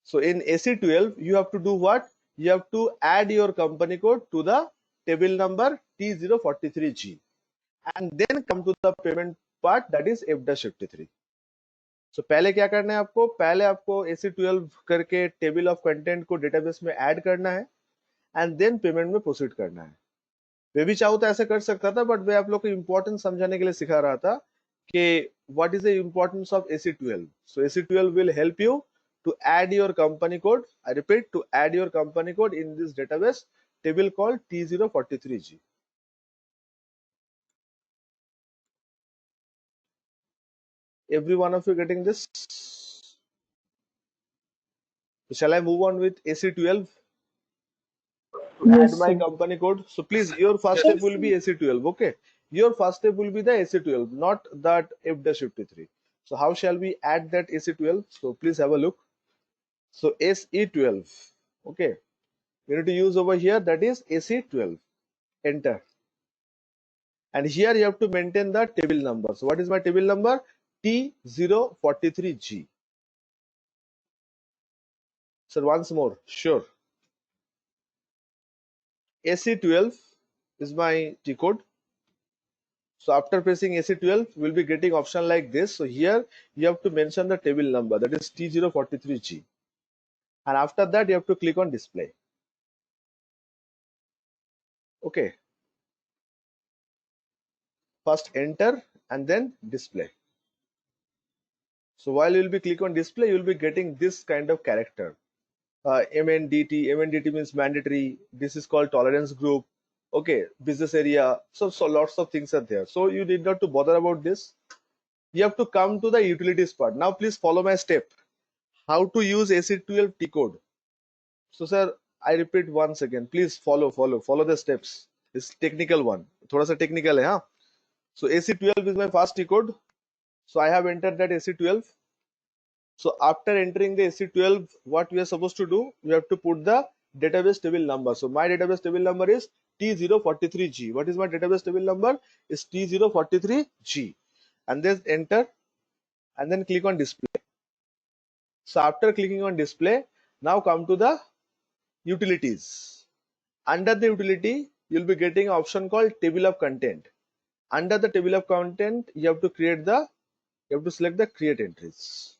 so in AC12 you have to do what? You have to add your company code to the table number T043G and then come to the payment part, that is F-53. So पहले क्या करना है आपको, पहले आपको AC12 करके table of content को database में ऐड करना है एंड देन पेमेंट में प्रोसीड करना है. वे भी चाहो तो ऐसे कर सकता था, बट मैं आप लोग को इंपॉर्टेंस समझाने के लिए सिखा रहा था कि what is the importance of AC12. So AC12 will help you to add your company code. I repeat, to add your company code in this database table called T043G. Every one of you getting this? So shall I move on with AC12 to Yes, add my sir. company code? So please, your first step will be AC12. Okay, your first step will be the AC12, not that F-53. So how shall we add that AC12? So please have a look. So SE12. Okay, we need to use over here, that is AC12. Enter. And here you have to maintain the table number. So what is my table number? T043G. So once more, sure. AC12 is my T code. So after pressing AC12, we'll be getting option like this. So here you have to mention the table number, that is T043G. And after that, you have to click on display. Okay. First enter and then display. So while you will be click on display, you will be getting this kind of character. MNDT. MNDT means mandatory. This is called tolerance group. Okay, business area. So lots of things are there. So you need not to bother about this. You have to come to the utilities part. Now please follow my step. How to use AC12 T code. So sir, I repeat once again. Please follow the steps. It's technical one. थोड़ा सा technical है हाँ. So AC12 is my first T code. So I have entered that AC12. So after entering the AC12, what we are supposed to do, we have to put the database table number. So my database table number is T043G. What is my database table number? Is T043G. And then enter and then click on display. So after clicking on display, now come to the utilities. Under the utility, you'll be getting an option called table of content. Under the table of content, you have to select the create entries.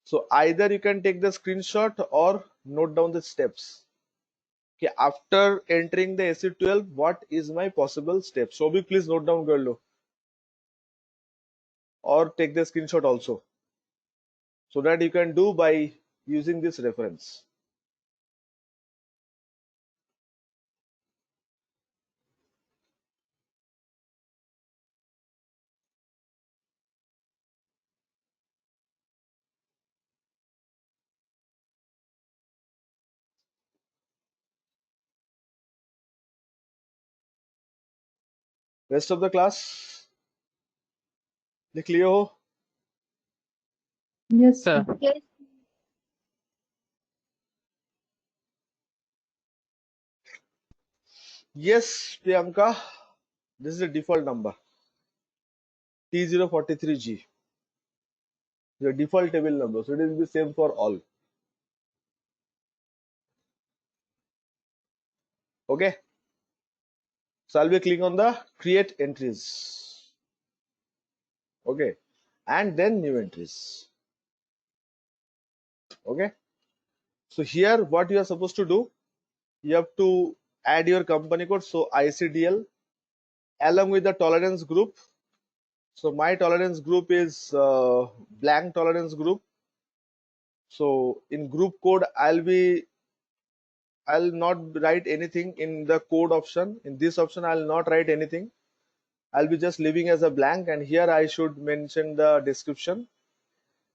So either you can take the screenshot or note down the steps. Okay, after entering the AC12, what is my possible step? So please note down girl or take the screenshot also. So that you can do by using this reference. Rest of the class, लिख लिए हो? Yes, Sir, sir. Yes. Yes, Priyanka. This is the default number. T043G. The default table number. So it will be same for all. Okay. So I'll be clicking on the create entries. Okay. And then new entries. Okay. So here what you are supposed to do, you have to add your company code. So ICDL along with the tolerance group. So my tolerance group is blank tolerance group. So in group code, I'll not write anything in the code option. In this option, I'll not write anything. I'll be just leaving as a blank, and here I should mention the description.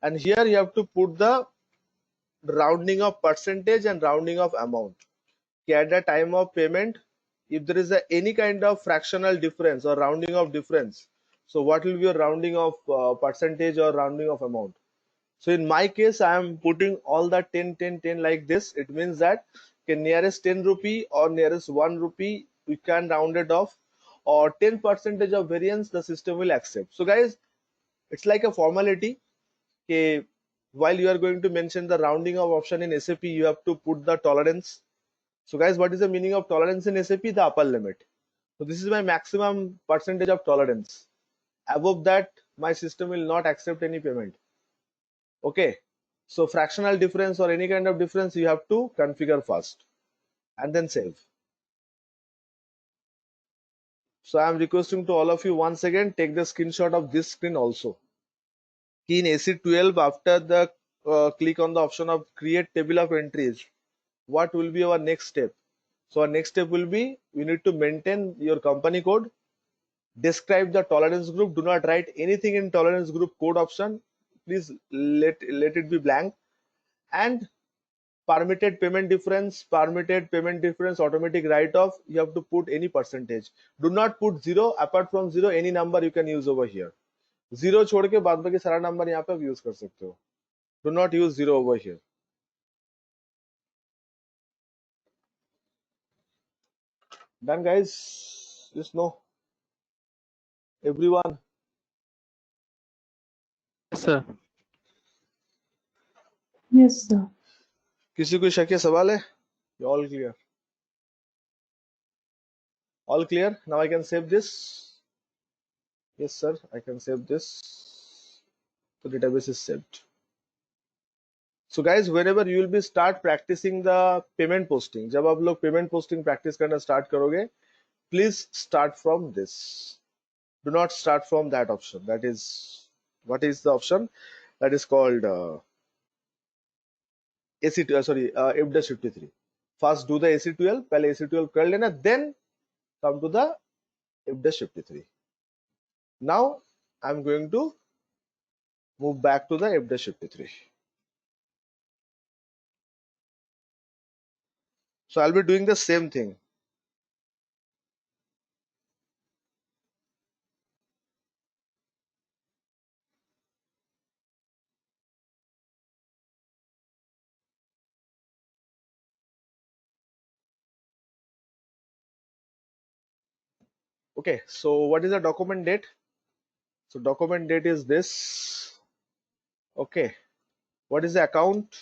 And here you have to put the rounding of percentage and rounding of amount. At the time of payment, if there is any kind of fractional difference or rounding of difference, so what will be your rounding of percentage or rounding of amount? So in my case, I am putting all the 10, 10, 10 like this. It means that nearest 10 rupee or nearest 1 rupee, we can round it off, or 10% of variance the system will accept. So guys, it's like a formality. Okay, while you are going to mention the rounding of option in SAP, you have to put the tolerance. So guys, what is the meaning of tolerance in SAP? The upper limit. So this is my maximum percentage of tolerance. Above that, my system will not accept any payment. Okay. So fractional difference or any kind of difference you have to configure first and then save. So I'm requesting to all of you once again, take the screenshot of this screen also. In AC12, after the click on the option of create table of entries, what will be our next step? So our next step will be, we need to maintain your company code, describe the tolerance group. Do not write anything in tolerance group code option. Please let it be blank. And permitted payment difference, automatic write-off, you have to put any percentage. Do not put 0. Apart from 0, any number you can use over here. 0 छोड़ के बाद बाकी सारा number यहाँ पे use कर सकते हो. Do not use 0 over here. Done, guys? Just know. Everyone. Yes, sir. Yes, sir. किसी कोई शक या सवाल है? All clear. All clear. Now I can save this. Yes, sir. I can save this. The database is saved. So guys, whenever you will be start practicing the payment posting, जब आप लोग payment posting practice करना start करोगे, please start from this. Do not start from that option. That is, what is the option? That is called AC2. Sorry, F-53. First do the AC12. पहले AC12 कर लेना, then come to the F-53. Now I'm going to move back to the F-53. So I'll be doing the same thing. Okay, so what is the document date? So document date is this. Okay, what is the account?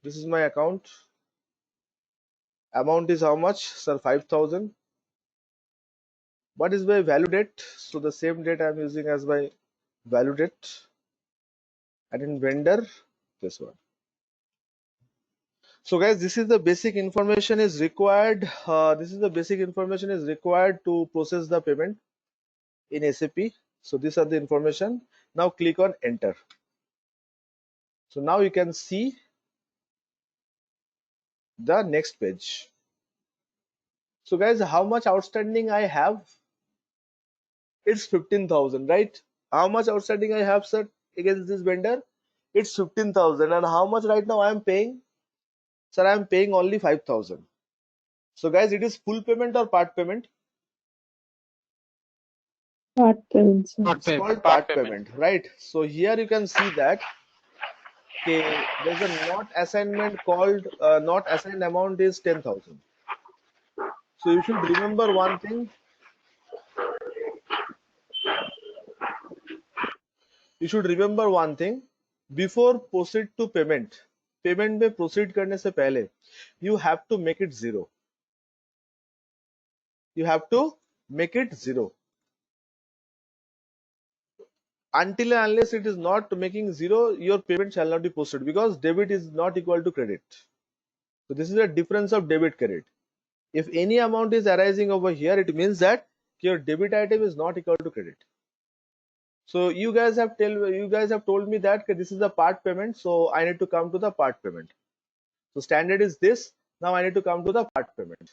This is my account. Amount is how much? Sir, 5,000. What is my value date? So the same date I'm using as my value date. And in vendor, this one. So guys, this is the basic information is required. This is the basic information is required to process the payment in SAP. So these are the information. Now click on enter. So now you can see the next page. So guys, how much outstanding I have? It's 15,000, right? How much outstanding I have, sir, against this vendor? It's 15,000. And how much right now I am paying? Sir, I am paying only 5,000. So guys, it is full payment or part payment? Part payment, sir. Part It's called payment. part payment, right? So here you can see that okay, there's a not assignment called not assigned amount is 10,000. So you should remember one thing. You should remember one thing. Before proceed to payment, payment में proceed करने से पहले, you have to make it 0. You have to make it 0. Until and unless it is not making 0, your payment shall not be posted because debit is not equal to credit. So this is a difference of debit credit. If any amount is arising over here, it means that your debit item is not equal to credit. So you guys have told me that this is a part payment, so I need to come to the part payment. So standard is this. Now I need to come to the part payment.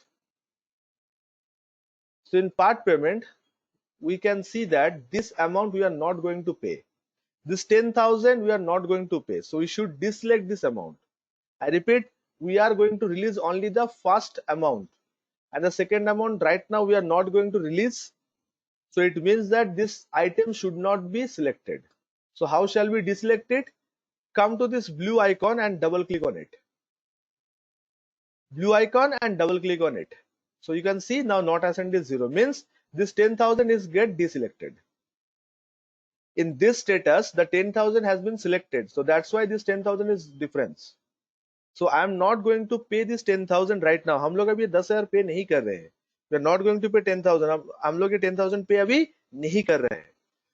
So in part payment, we can see that this amount we are not going to pay. This 10,000 we are not going to pay. So we should deselect this amount. I repeat, we are going to release only the first amount. And the second amount right now we are not going to release. So it means that this item should not be selected. So how shall we deselect it? Come to this blue icon and double click on it. Blue icon and double click on it. So you can see now not assigned is 0, means this 10,000 is get deselected. In this status, the 10,000 has been selected. So that's why this 10,000 is difference. So I am not going to pay this 10,000 right now. हम लोग अभी 10,000 पे नहीं कर रहे हैं. We are not going to pay 10,000. हम लोग ये 10,000 पे अभी नहीं कर रहे हैं.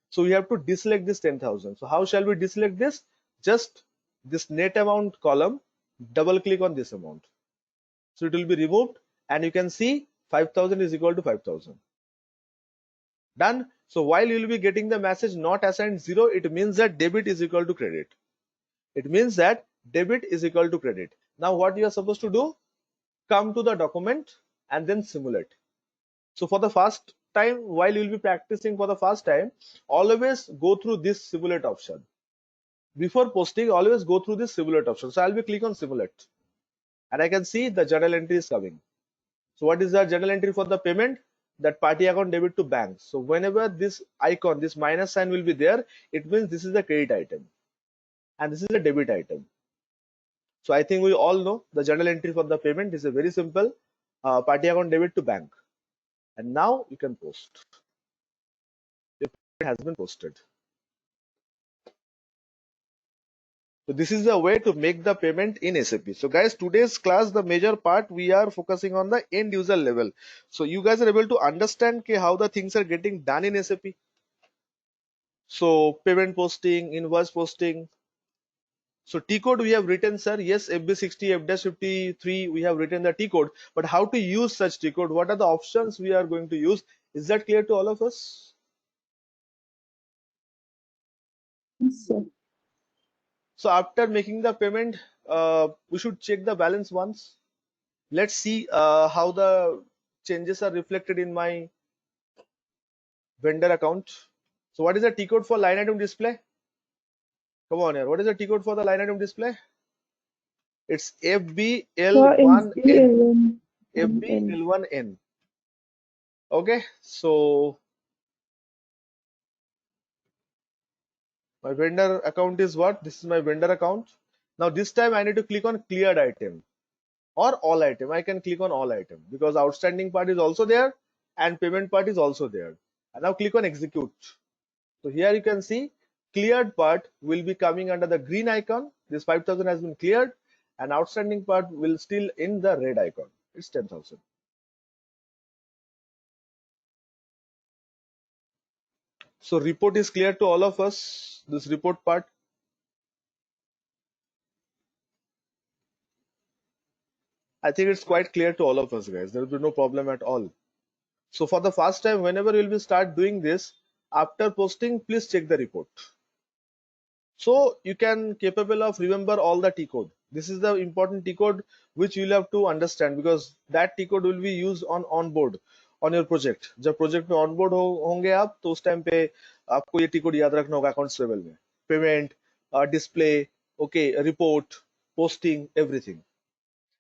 So we have to deselect this 10,000. So how shall we deselect this? Just this net amount column, double click on this amount. So it will be removed and you can see 5,000 is equal to 5,000. Done. So while you will be getting the message not assigned 0, it means that debit is equal to credit. It means that debit is equal to credit. Now what you are supposed to do? Come to the document and then simulate. So for the first time, while you will be practicing for the first time, always go through this simulate option. Before posting, always go through this simulate option. So I'll be click on simulate and I can see the journal entry is coming. So what is the journal entry for the payment? That party account debit to bank. So whenever this icon, this minus sign will be there, it means this is the credit item and this is a debit item. So I think we all know the journal entry for the payment is a very simple party account debit to bank. And now you can post. Your payment has been posted. So this is the way to make the payment in SAP. So guys, today's class, the major part, we are focusing on the end user level. So you guys are able to understand how the things are getting done in SAP. So payment posting, invoice posting. So T code we have written, sir. Yes, FB60, F-53, we have written the T code. But how to use such T code? What are the options we are going to use? Is that clear to all of us? Yes, sir. So after making the payment, we should check the balance once. Let's see how the changes are reflected in my vendor account. So what is the T code for line item display? Come on here. What is the T code for the line item display? It's FBL1N. FBL1N. Okay. So my vendor account is what? This is my vendor account. Now this time I need to click on cleared item or all item. I can click on all item because outstanding part is also there and payment part is also there. And now click on execute. So here you can see cleared part will be coming under the green icon. This 5,000 has been cleared and outstanding part will still in the red icon. It's 10,000. So report is clear to all of us. This report part. I think it's quite clear to all of us, guys. There will be no problem at all. So for the first time, whenever you will start doing this, after posting, please check the report. So you can capable of remember all the T code. This is the important T code which you will have to understand because that T code will be used on onboard on your project. जब project में onboard होंगे आप तो उस time पे आपको ये T code याद रखना होगा accounts level में. Payment, display, okay, report, posting, everything.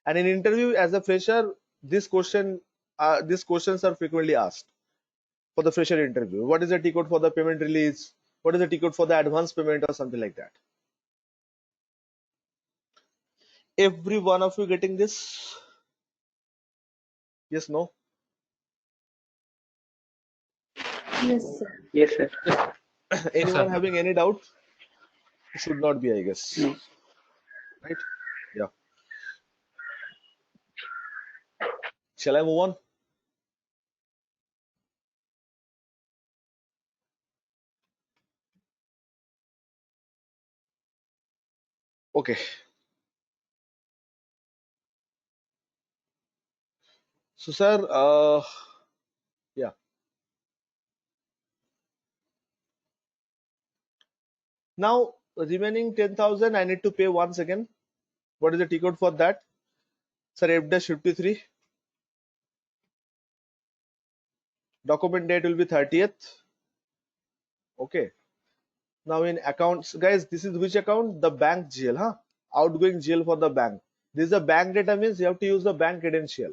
And in interview as a fresher, these questions are frequently asked for the fresher interview. What is the T code for the payment release? What is the T code for the advance payment or something like that? Every one of you getting this? Yes, no? Yes, sir. Yes, sir. Anyone sir. having any doubt? Should not be, I guess. No. Right? Yeah. Shall I move on? Okay. So, sir, yeah. Now, remaining 10,000, I need to pay once again. What is the T code for that? Sir, F-53. Document date will be 30th. Okay. Now in accounts, guys, this is which account? The bank GL, huh? Outgoing GL for the bank. This is the bank data means you have to use the bank credential.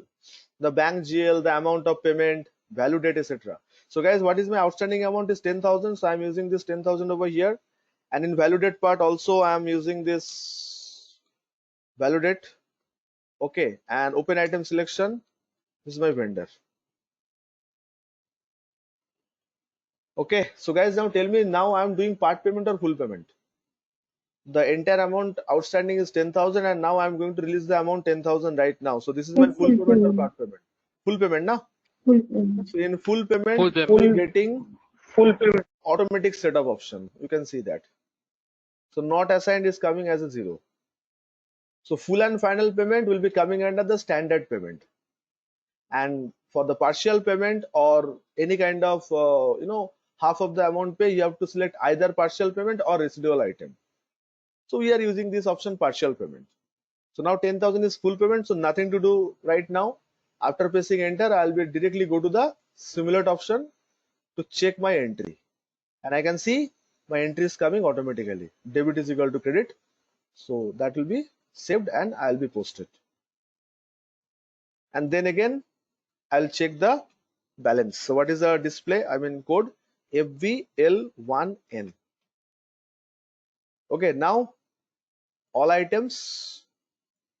The bank GL, the amount of payment, value date, etc. So guys, what is my outstanding amount is 10,000. So I'm using this 10,000 over here. And in value date part also I'm using this value date. Okay. And open item selection. This is my vendor. Okay. So guys, now tell me now I'm doing part payment or full payment. The entire amount outstanding is 10,000 and now I'm going to release the amount 10,000 right now. So this is my full payment or part payment? Full payment now? Full payment. So in full payment, Full we payment. are getting full payment. automatic set of option. You can see that. So not assigned is coming as a 0. So full and final payment will be coming under the standard payment. And for the partial payment or any kind of half of the amount pay, you have to select either partial payment or residual item. So we are using this option partial payment. So now 10,000 is full payment, so nothing to do right now. After pressing enter, I'll be directly go to the simulate option to check my entry, and I can see my entry is coming automatically. Debit is equal to credit, so that will be saved and I'll be posted. And then again, I'll check the balance. So what is the display? I mean code FVL1N. Okay, now all items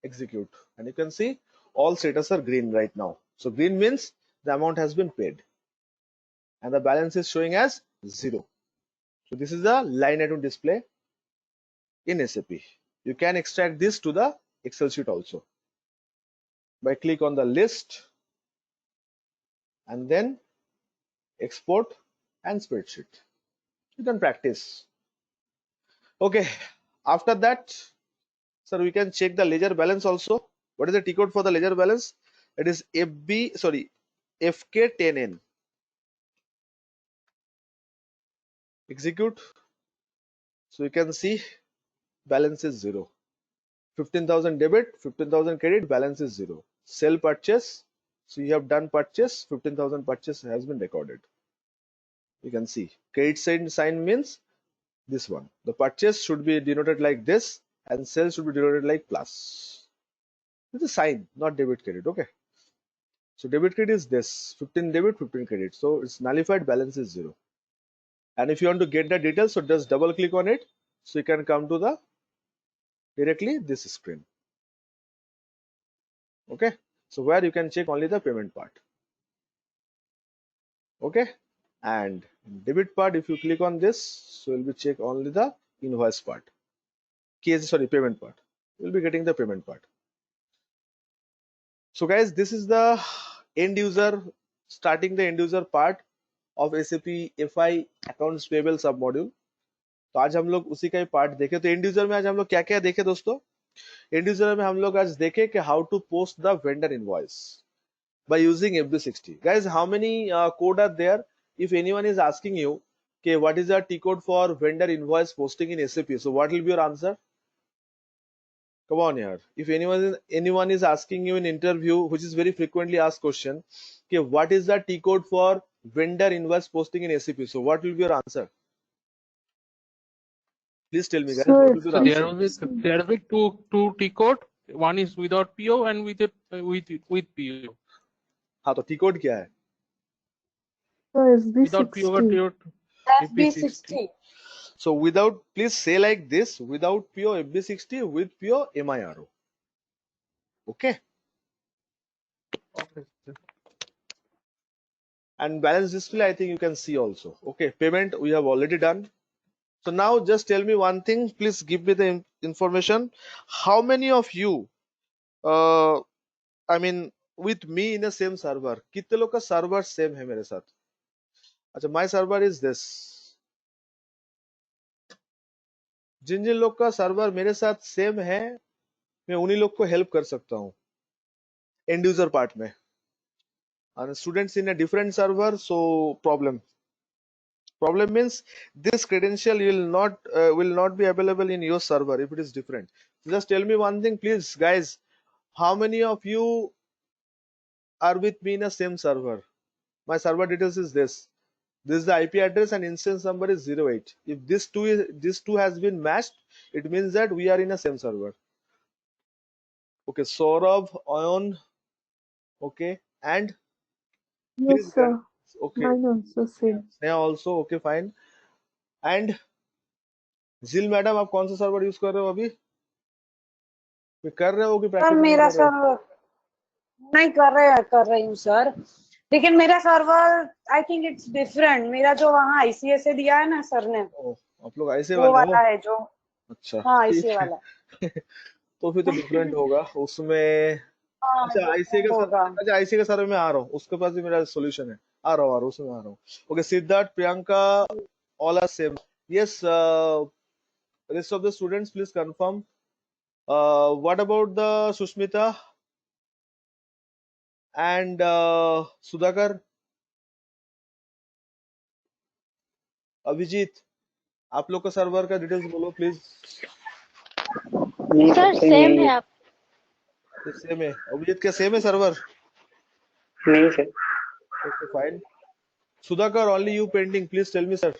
execute, and you can see all status are green right now. So green means the amount has been paid and the balance is showing as 0. So this is the line item display in SAP. You can extract this to the Excel sheet also by click on the list and then export and spreadsheet. You can practice. Okay, after that, sir, we can check the ledger balance also. What is the T code for the ledger balance? It is FK10N. Execute. So you can see balance is 0. 15,000 debit, 15,000 credit, balance is 0. Sell purchase. So you have done purchase, 15,000 purchase has been recorded. You can see credit sign means this one. The purchase should be denoted like this and sell should be denoted like plus. It's a sign, not debit credit. Okay. So debit credit is this 15 debit, 15 credit. So it's nullified, balance is 0. And if you want to get the details, so just double click on it. So you can come to the directly this screen. Okay. So where you can check only the payment part. Okay. And debit part, if you click on this, so you'll be check only the invoice part. Payment part. You'll be getting the payment part. So guys, this is the end user, starting the end user part of SAP FI accounts payable सब module. तो आज हम लोग उसी का ही part देखे. तो and user में आज हम लोग क्या क्या देखे दोस्तों? एंड यूजर में हम लोग आज देखे कि how to post the vendor invoice by using FB60. Guys, how many code are there? If anyone is asking you, okay, what is the T code for vendor invoice posting in SAP? So what will be your answer? Come on here. If anyone is asking you in interview, which is very frequently asked question, okay, what is the T code for vendor invoice posting in SAP? So what will be your answer? Please tell me, guys. Sir, What will be So your answer? there will be two T code. One is without PO and with PO. हाँ तो T code क्या है? Sir, Without PO का SB60. FB60. So without, please say like this: without PO FB60, with PO MIRO. Okay. And balance display, I think you can see also. Okay, payment we have already done. So now just tell me one thing, please give me the information. How many of you I mean with me in the same server? कितने लोग का server same है मेरे साथ? अच्छा, my server is this. जिन जिन लोग का server मेरे साथ same है, मैं उन्हीं लोग को help कर सकता हूँ end user part में. And students in a different server, so problem means this credential will not be available in your server if it is different. So just tell me one thing, please, guys. How many of you are with me in a same server? My server details is this. This is the IP address and instance number is 08. If this two has been matched, it means that we are in a same server. Okay, Saurabh, Ayon, okay, and Yes, sir. okay, Mine also same. Sneha also, okay, fine. And जिल madam, आप कौन सा server use कर रहे हो अभी? कर रहे हो कि सर प्रैक्टिस मेरा कर रहे हो? सर्वर नहीं कर रही हूँ सर, लेकिन मेरा server I think it's different. मेरा जो वहाँ आईसीए से दिया है ना सर ने, आप लोग ऐसे वो वाले वाला हो? है जो. अच्छा, हाँ ठीक आईसीए है. वाला. तो फिर तो डिफरेंट होगा उसमें. हाँ अच्छा वो आईसीए के होगा। अच्छा आईसीए के सर्वे में आ रहा हूँ, उसके पास भी मेरा सोल्यूशन है। आ रहा हूँ उसमें आ रहा हूँ। Okay Siddharth, Priyanka, all are same. Yes, rest of the students please confirm. What about the Sushmita and Sudhakar, Abhijit, आप लोग का सर्वर का डिटेल्स बोलो प्लीज। नहीं सर सर सेम नहीं है है। आप। सेम है अभिजीत, क्या सेम है सर्वर? नहीं sir. Okay fine. Sudhakar, only you pending, please tell me sir.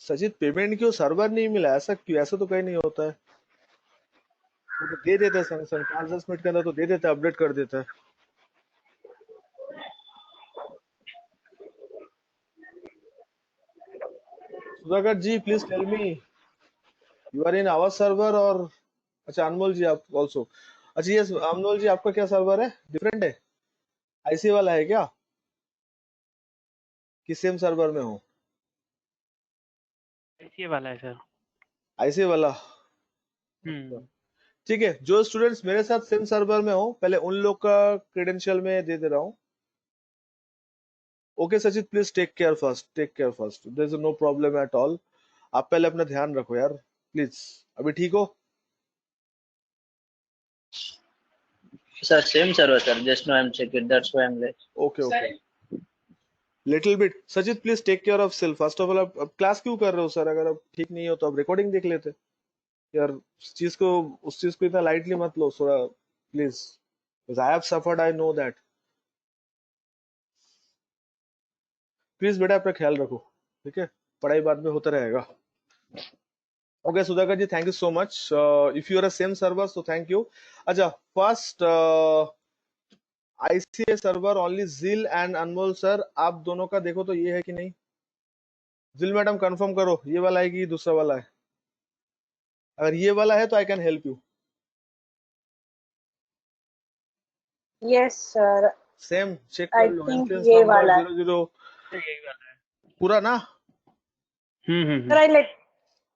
Sachit payment क्यों सर्वर नहीं मिला? ऐसा क्यों? ऐसा तो कहीं नहीं होता है। वो तो दे देता है संग संग 5-10 मिनट के अंदर तो दे देता है, अपडेट कर देता है। Sudhakar ji please tell me, you are in our server और अच्छा अनमोल जी आप ऑल्सो। अच्छा यस अनमोल जी, आपका क्या सर्वर है? डिफरेंट है? आईसी वाला है क्या कि सेम सर्वर में हो? ये वाला है सर। आईसी वाला। हम्म। ठीक है, जो स्टूडेंट्स मेरे साथ सेम सर्वर में हो पहले उन लोग का क्रेडेंशियल में दे रहा हूँ। Okay Sachit please take care first, take care first, there is no problem at all. आप पहले अपना ध्यान रखो यार प्लीज। अभी ठीक हो? Sir, same server, sir. Just now I'm checking. That's why I'm late. Okay okay little bit. Sachit please take care of self first of all. अब क्लास क्यों कर रहे हो सर? अगर अब ठीक नहीं हो तो अब रिकॉर्डिंग देख लेते यार। उस चीज को इतना लाइटली मत लो थोड़ा please, I have suffered, I know that. Please बेटा अपना ख्याल रखो, ठीक है? पढ़ाई बाद में होता रहेगा। Okay Sudhakar ji thank you so much. If you are a same server so thank you. अच्छा first ICA server only Jil and Anmol sir, आप दोनों का देखो तो ये है कि नहीं। जिल मैडम कंफर्म करो ये वाला है कि दूसरा वाला है। अगर ये वाला है तो I can help you. Yes sir, same check आई कर लो, थिंक इंस्टेंस ये नंबर वाला है। 00 यही वाला है। पूरा ना? सर आई लेट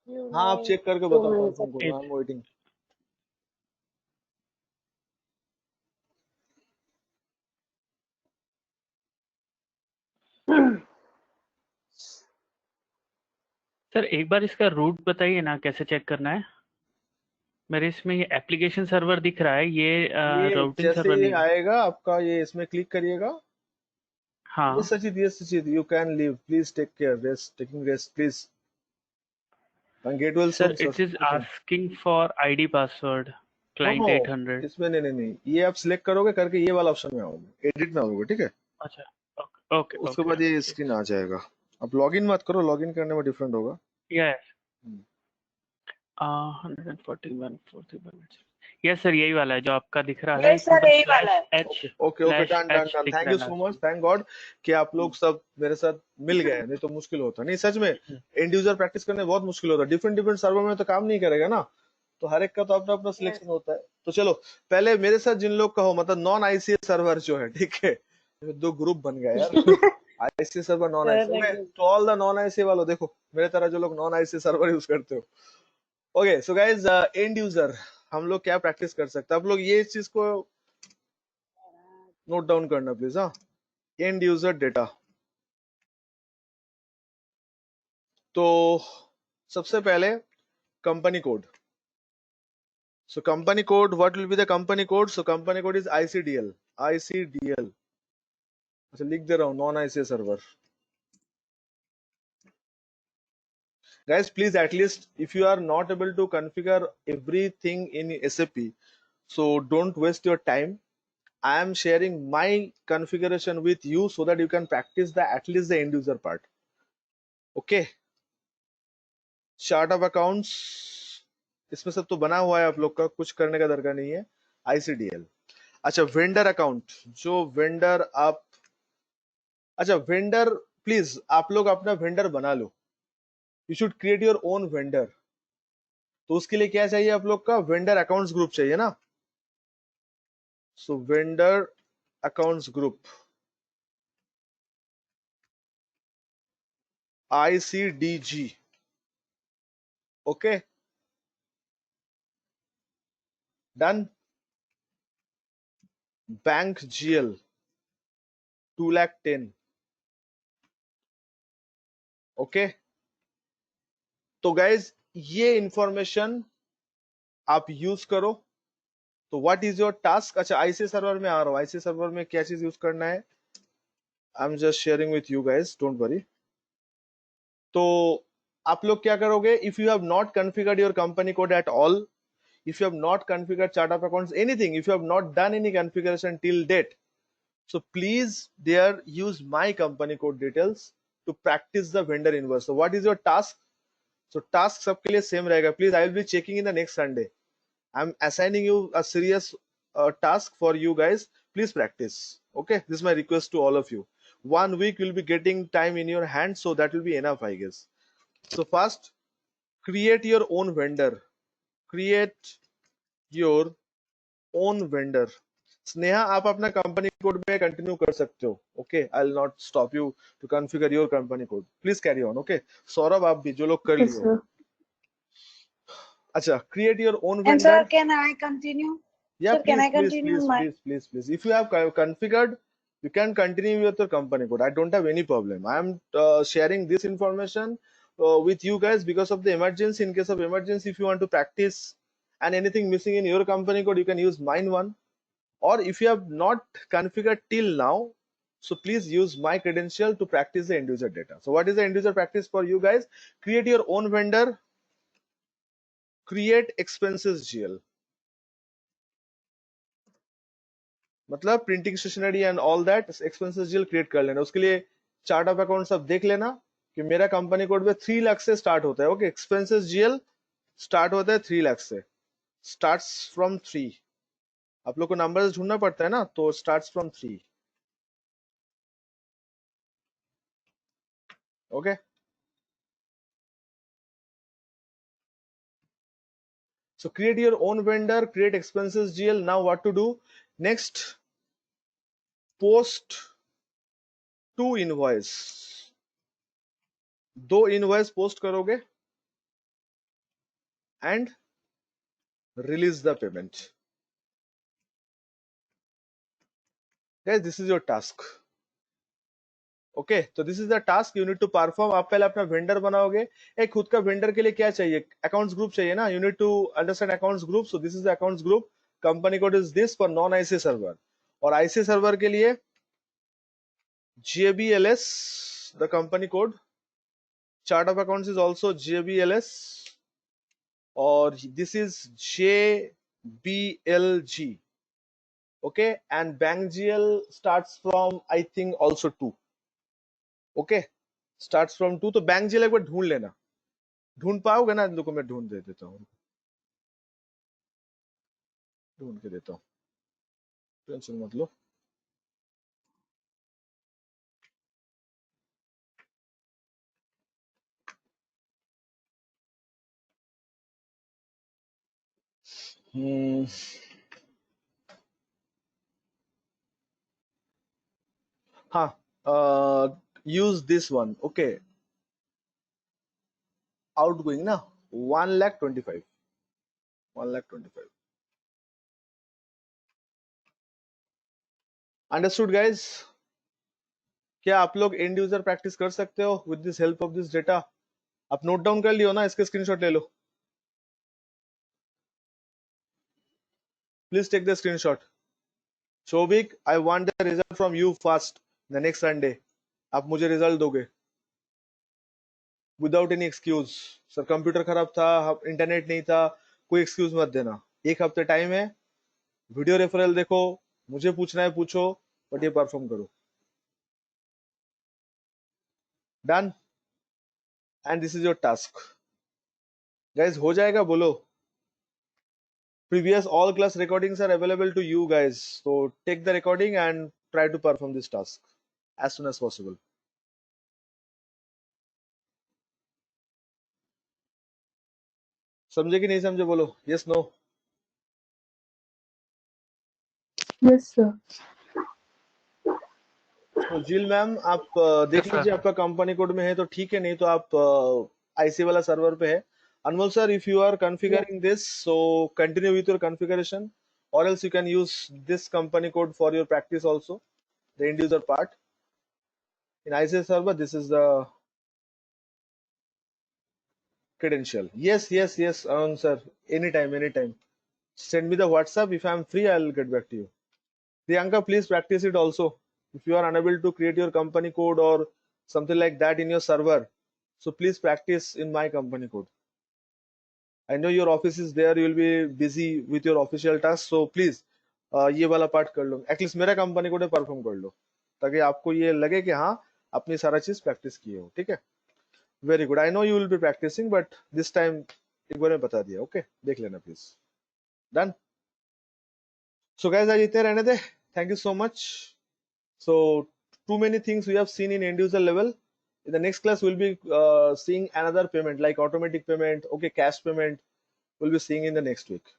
यू हाँ नो आप चेक करके 2 बताओ, minutes कंफर्म करो, आई एम वेटिंग। सर एक बार इसका रूट बताइए ना, कैसे चेक करना है? मेरे इसमें ये एप्लीकेशन सर्वर दिख रहा है, ये ये राउटिंग जैसे सर्वर ये नहीं है। आएगा आपका, ये इसमें क्लिक करिएगा। हाँ yes Sachit you can leave, please take care, rest, taking rest please, and get well sir, soon sir, it is okay? Asking for ID password no client no 800। इसमें नहीं, ये आप सिलेक्ट करोगे करके ये वाला ऑप्शन में आओगे, एडिट में आओगे, ठीक है? अच्छा ओके ओके उसके ओके बाद ये ठीक। स्क्रीन आ जाएगा। आप लॉगिन मत करो, लॉगिन करने में डिफरेंट होगा। यस 141 यस सर, यही वाला है जो आपका दिख रहा है। यस इसके सर ऊपर यही वाला है। /h okay done done done, दिख थैंक रहा यू है सो लास्ट मच, में। थैंक गॉड कि आप लोग सब मेरे साथ मिल गए, नहीं तो मुश्किल होता। नहीं सच में एंड यूजर प्रैक्टिस करने बहुत मुश्किल होता है, डिफरेंट डिफरेंट सर्वर में तो काम नहीं करेगा ना, तो हर एक का तो अपना अपना सिलेक्शन होता है। तो चलो पहले मेरे साथ जिन लोग का हो, मतलब नॉन आईसीएस सर्वर जो है, ठीक है? दो ग्रुप बन गया यार, ICA server non ICA. Okay तो ऑल द नॉन आईसीए वालों देखो, मेरे तरह जो लोग नॉन आईसीए सर्वर यूज करते हो। Okay so guys and user हम लोग क्या प्रैक्टिस कर सकते हैं? आप लोग ये चीज को नोट डाउन करना प्लीज। हाँ एंड यूजर डेटा। तो सबसे पहले company code. So company code, what will be the company code? So company code is ICDL, ICDL. अच्छा लिख दे रहा हूँ, non ICA server. Guys please, at least if you are not able to configure everything in SAP, so don't waste your time. I am sharing my configuration with you so that you can practice the at least the end user part. Okay, chart of accounts इसमें सब तो बना हुआ है, आप लोग का कुछ करने का दरकार नहीं है। आईसीडीएल। अच्छा वेंडर अकाउंट, जो वेंडर आप, अच्छा वेंडर प्लीज आप लोग अपना वेंडर बना लो, you should create your own vendor. तो उसके लिए क्या चाहिए आप लोग का? वेंडर अकाउंट्स ग्रुप चाहिए ना। So vendor accounts group ICDG, Okay, done. Bank GL 2,10,000. Okay, तो guys ये इंफॉर्मेशन आप यूज करो. तो व्हाट इज योर टास्क? अच्छा, आईसी सर्वर में आ रहा हूँ. आईसी सर्वर में क्या चीज यूज करना है, I am just sharing with you guys, don't worry. तो आप लोग क्या करोगे? If you have not configured your company code at all, if you have not configured chart of accounts, anything, if you have not done any configuration till date, so please there use my company code details to practice the vendor invoice. So what is your task? So task सबके लिए same रहेगा. Please, I will be checking in the next Sunday. I'm assigning you a serious task for you guys. Please practice. Okay, this is my request to all of you. 1 week will be getting time in your hand, so that will be enough, I guess. So first, create your own vendor. Create your own vendor. Sneha, आप अपना company code में continue कर सकते हो. Okay, I will not stop you to configure your company code. Please carry on. Okay, Saurabh आप भी, जो लोग कर Yes, लिए. sir. अच्छा, create your own And sir, vendor. can I continue? Yeah, Sir, can please, I please, continue please, my? please. If you have configured, you can continue with your company code. I don't have any problem. I am sharing this information with you guys because of the emergency. In case of emergency, if you want to practice and anything missing in your company code, you can use mine one. Or if you have not configured till now, so please use my credential to practice the end user data. So what is the end user practice for you guys? Create your own vendor, create expenses GL. मतलब printing stationery and all that expenses GL create कर लेना. उसके लिए chart of account सब देख लेना कि मेरा कंपनी कोड में 3 लाख से स्टार्ट होता है. ओके, एक्सपेंसेस जीएल स्टार्ट होता है 3 लाख से. Starts from 3. आप लोग को नंबर्स ढूंढना पड़ता है ना, तो starts from 3. Okay, so create your own vendor, create expenses GL. Now what to do next? Post 2 invoice. 2 invoice post करोगे and release the payment. Guys, this is your task. Okay, तो this is the task you need to perform. आप पहले अपना vendor बनाओगे. एक खुद का vendor के लिए क्या चाहिए? अकाउंट्स ग्रुप चाहिए ना. You need to understand accounts group. So this is the accounts group. Company code is this for non IC server. और आईसी सर्वर के लिए JBLS the company code. Chart of accounts is also JBLS. और this is JBLG. Okay, and bank GL starts from I think also 2. Okay, starts from 2. तो bank GL एक बार ढूंढ लेना. ढूंढ पाओगे ना? इन लोगों को मैं ढूंढ दे देता हूँ, ढूंढ के देता हूँ, टेंशन मत लो. हाँ, use this one. Okay, outgoing ना 1,25,000. 1,25,000. Understood guys? क्या आप लोग एंड यूजर प्रैक्टिस कर सकते हो with this help of this data? आप नोट डाउन कर लियो ना? इसके स्क्रीनशॉट ले लो. Please take the screenshot. Shobhik, I want the result from you fast the next Sunday. आप मुझे रिजल्ट दोगे without any excuse. Sir computer खराब था, इंटरनेट नहीं था, कोई एक्सक्यूज मत देना. 1 हफ्ते टाइम है. वीडियो रेफरल देखो, मुझे पूछना है पूछो, बट ये परफॉर्म करो. Done. And this is your task guys. हो जाएगा? बोलो. Previous all class recordings are available to you guys, so take the recording and try to perform this task as soon as possible. समझे कि नहीं समझे? बोलो yes no. Yes, sir. तो जिल मैम आप देख Yes, sir. लीजिए, आपका कंपनी कोड में है तो ठीक है, नहीं तो आप आईसी वाला सर्वर पे है, Anmol sir, if you are configuring this, so continue with your configuration, or else you can use this company code for your practice also, the end user part. In ICS server, this is the credential. Yes, sir. Anytime. Send me the WhatsApp. If I'm free, I'll get back to you. Priyanka, please practice it also. If you are unable to create your company code or something like that in your server, so please practice in my company code. I know your office is there, you will be busy with your official tasks, so please ये वाला part कर लो, at least मेरा company code perform कर लो, ताकि आपको ये लगे कि हाँ अपनी सारा चीज प्रैक्टिस किए हो. ठीक है, very good. I know you will be practising, but this time एक बार में बता दिया. ओके, देख लेना प्लीज. डन. सो गाइस, आज इतने रहने दे. Thank you so much. So too many things we have seen in end user level. In the next class we'll be seeing another payment like automatic payment, okay, cash payment we'll be seeing in the next week.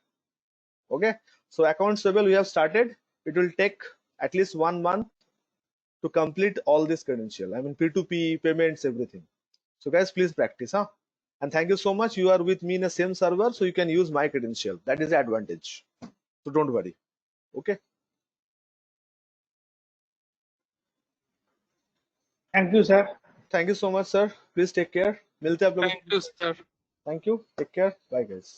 Okay, so accounts payable we have started. It will take at least 1 month to complete all this credential. I mean P2P payments, everything. So guys, please practice, huh? And thank you so much. You are with me in the same server, so you can use my credential. That is the advantage. So don't worry. Okay. Thank you, sir. Thank you so much, sir. Please take care. मिलते हैं आप लोगों Thank you, sir. Thank you. Take care. Bye, guys.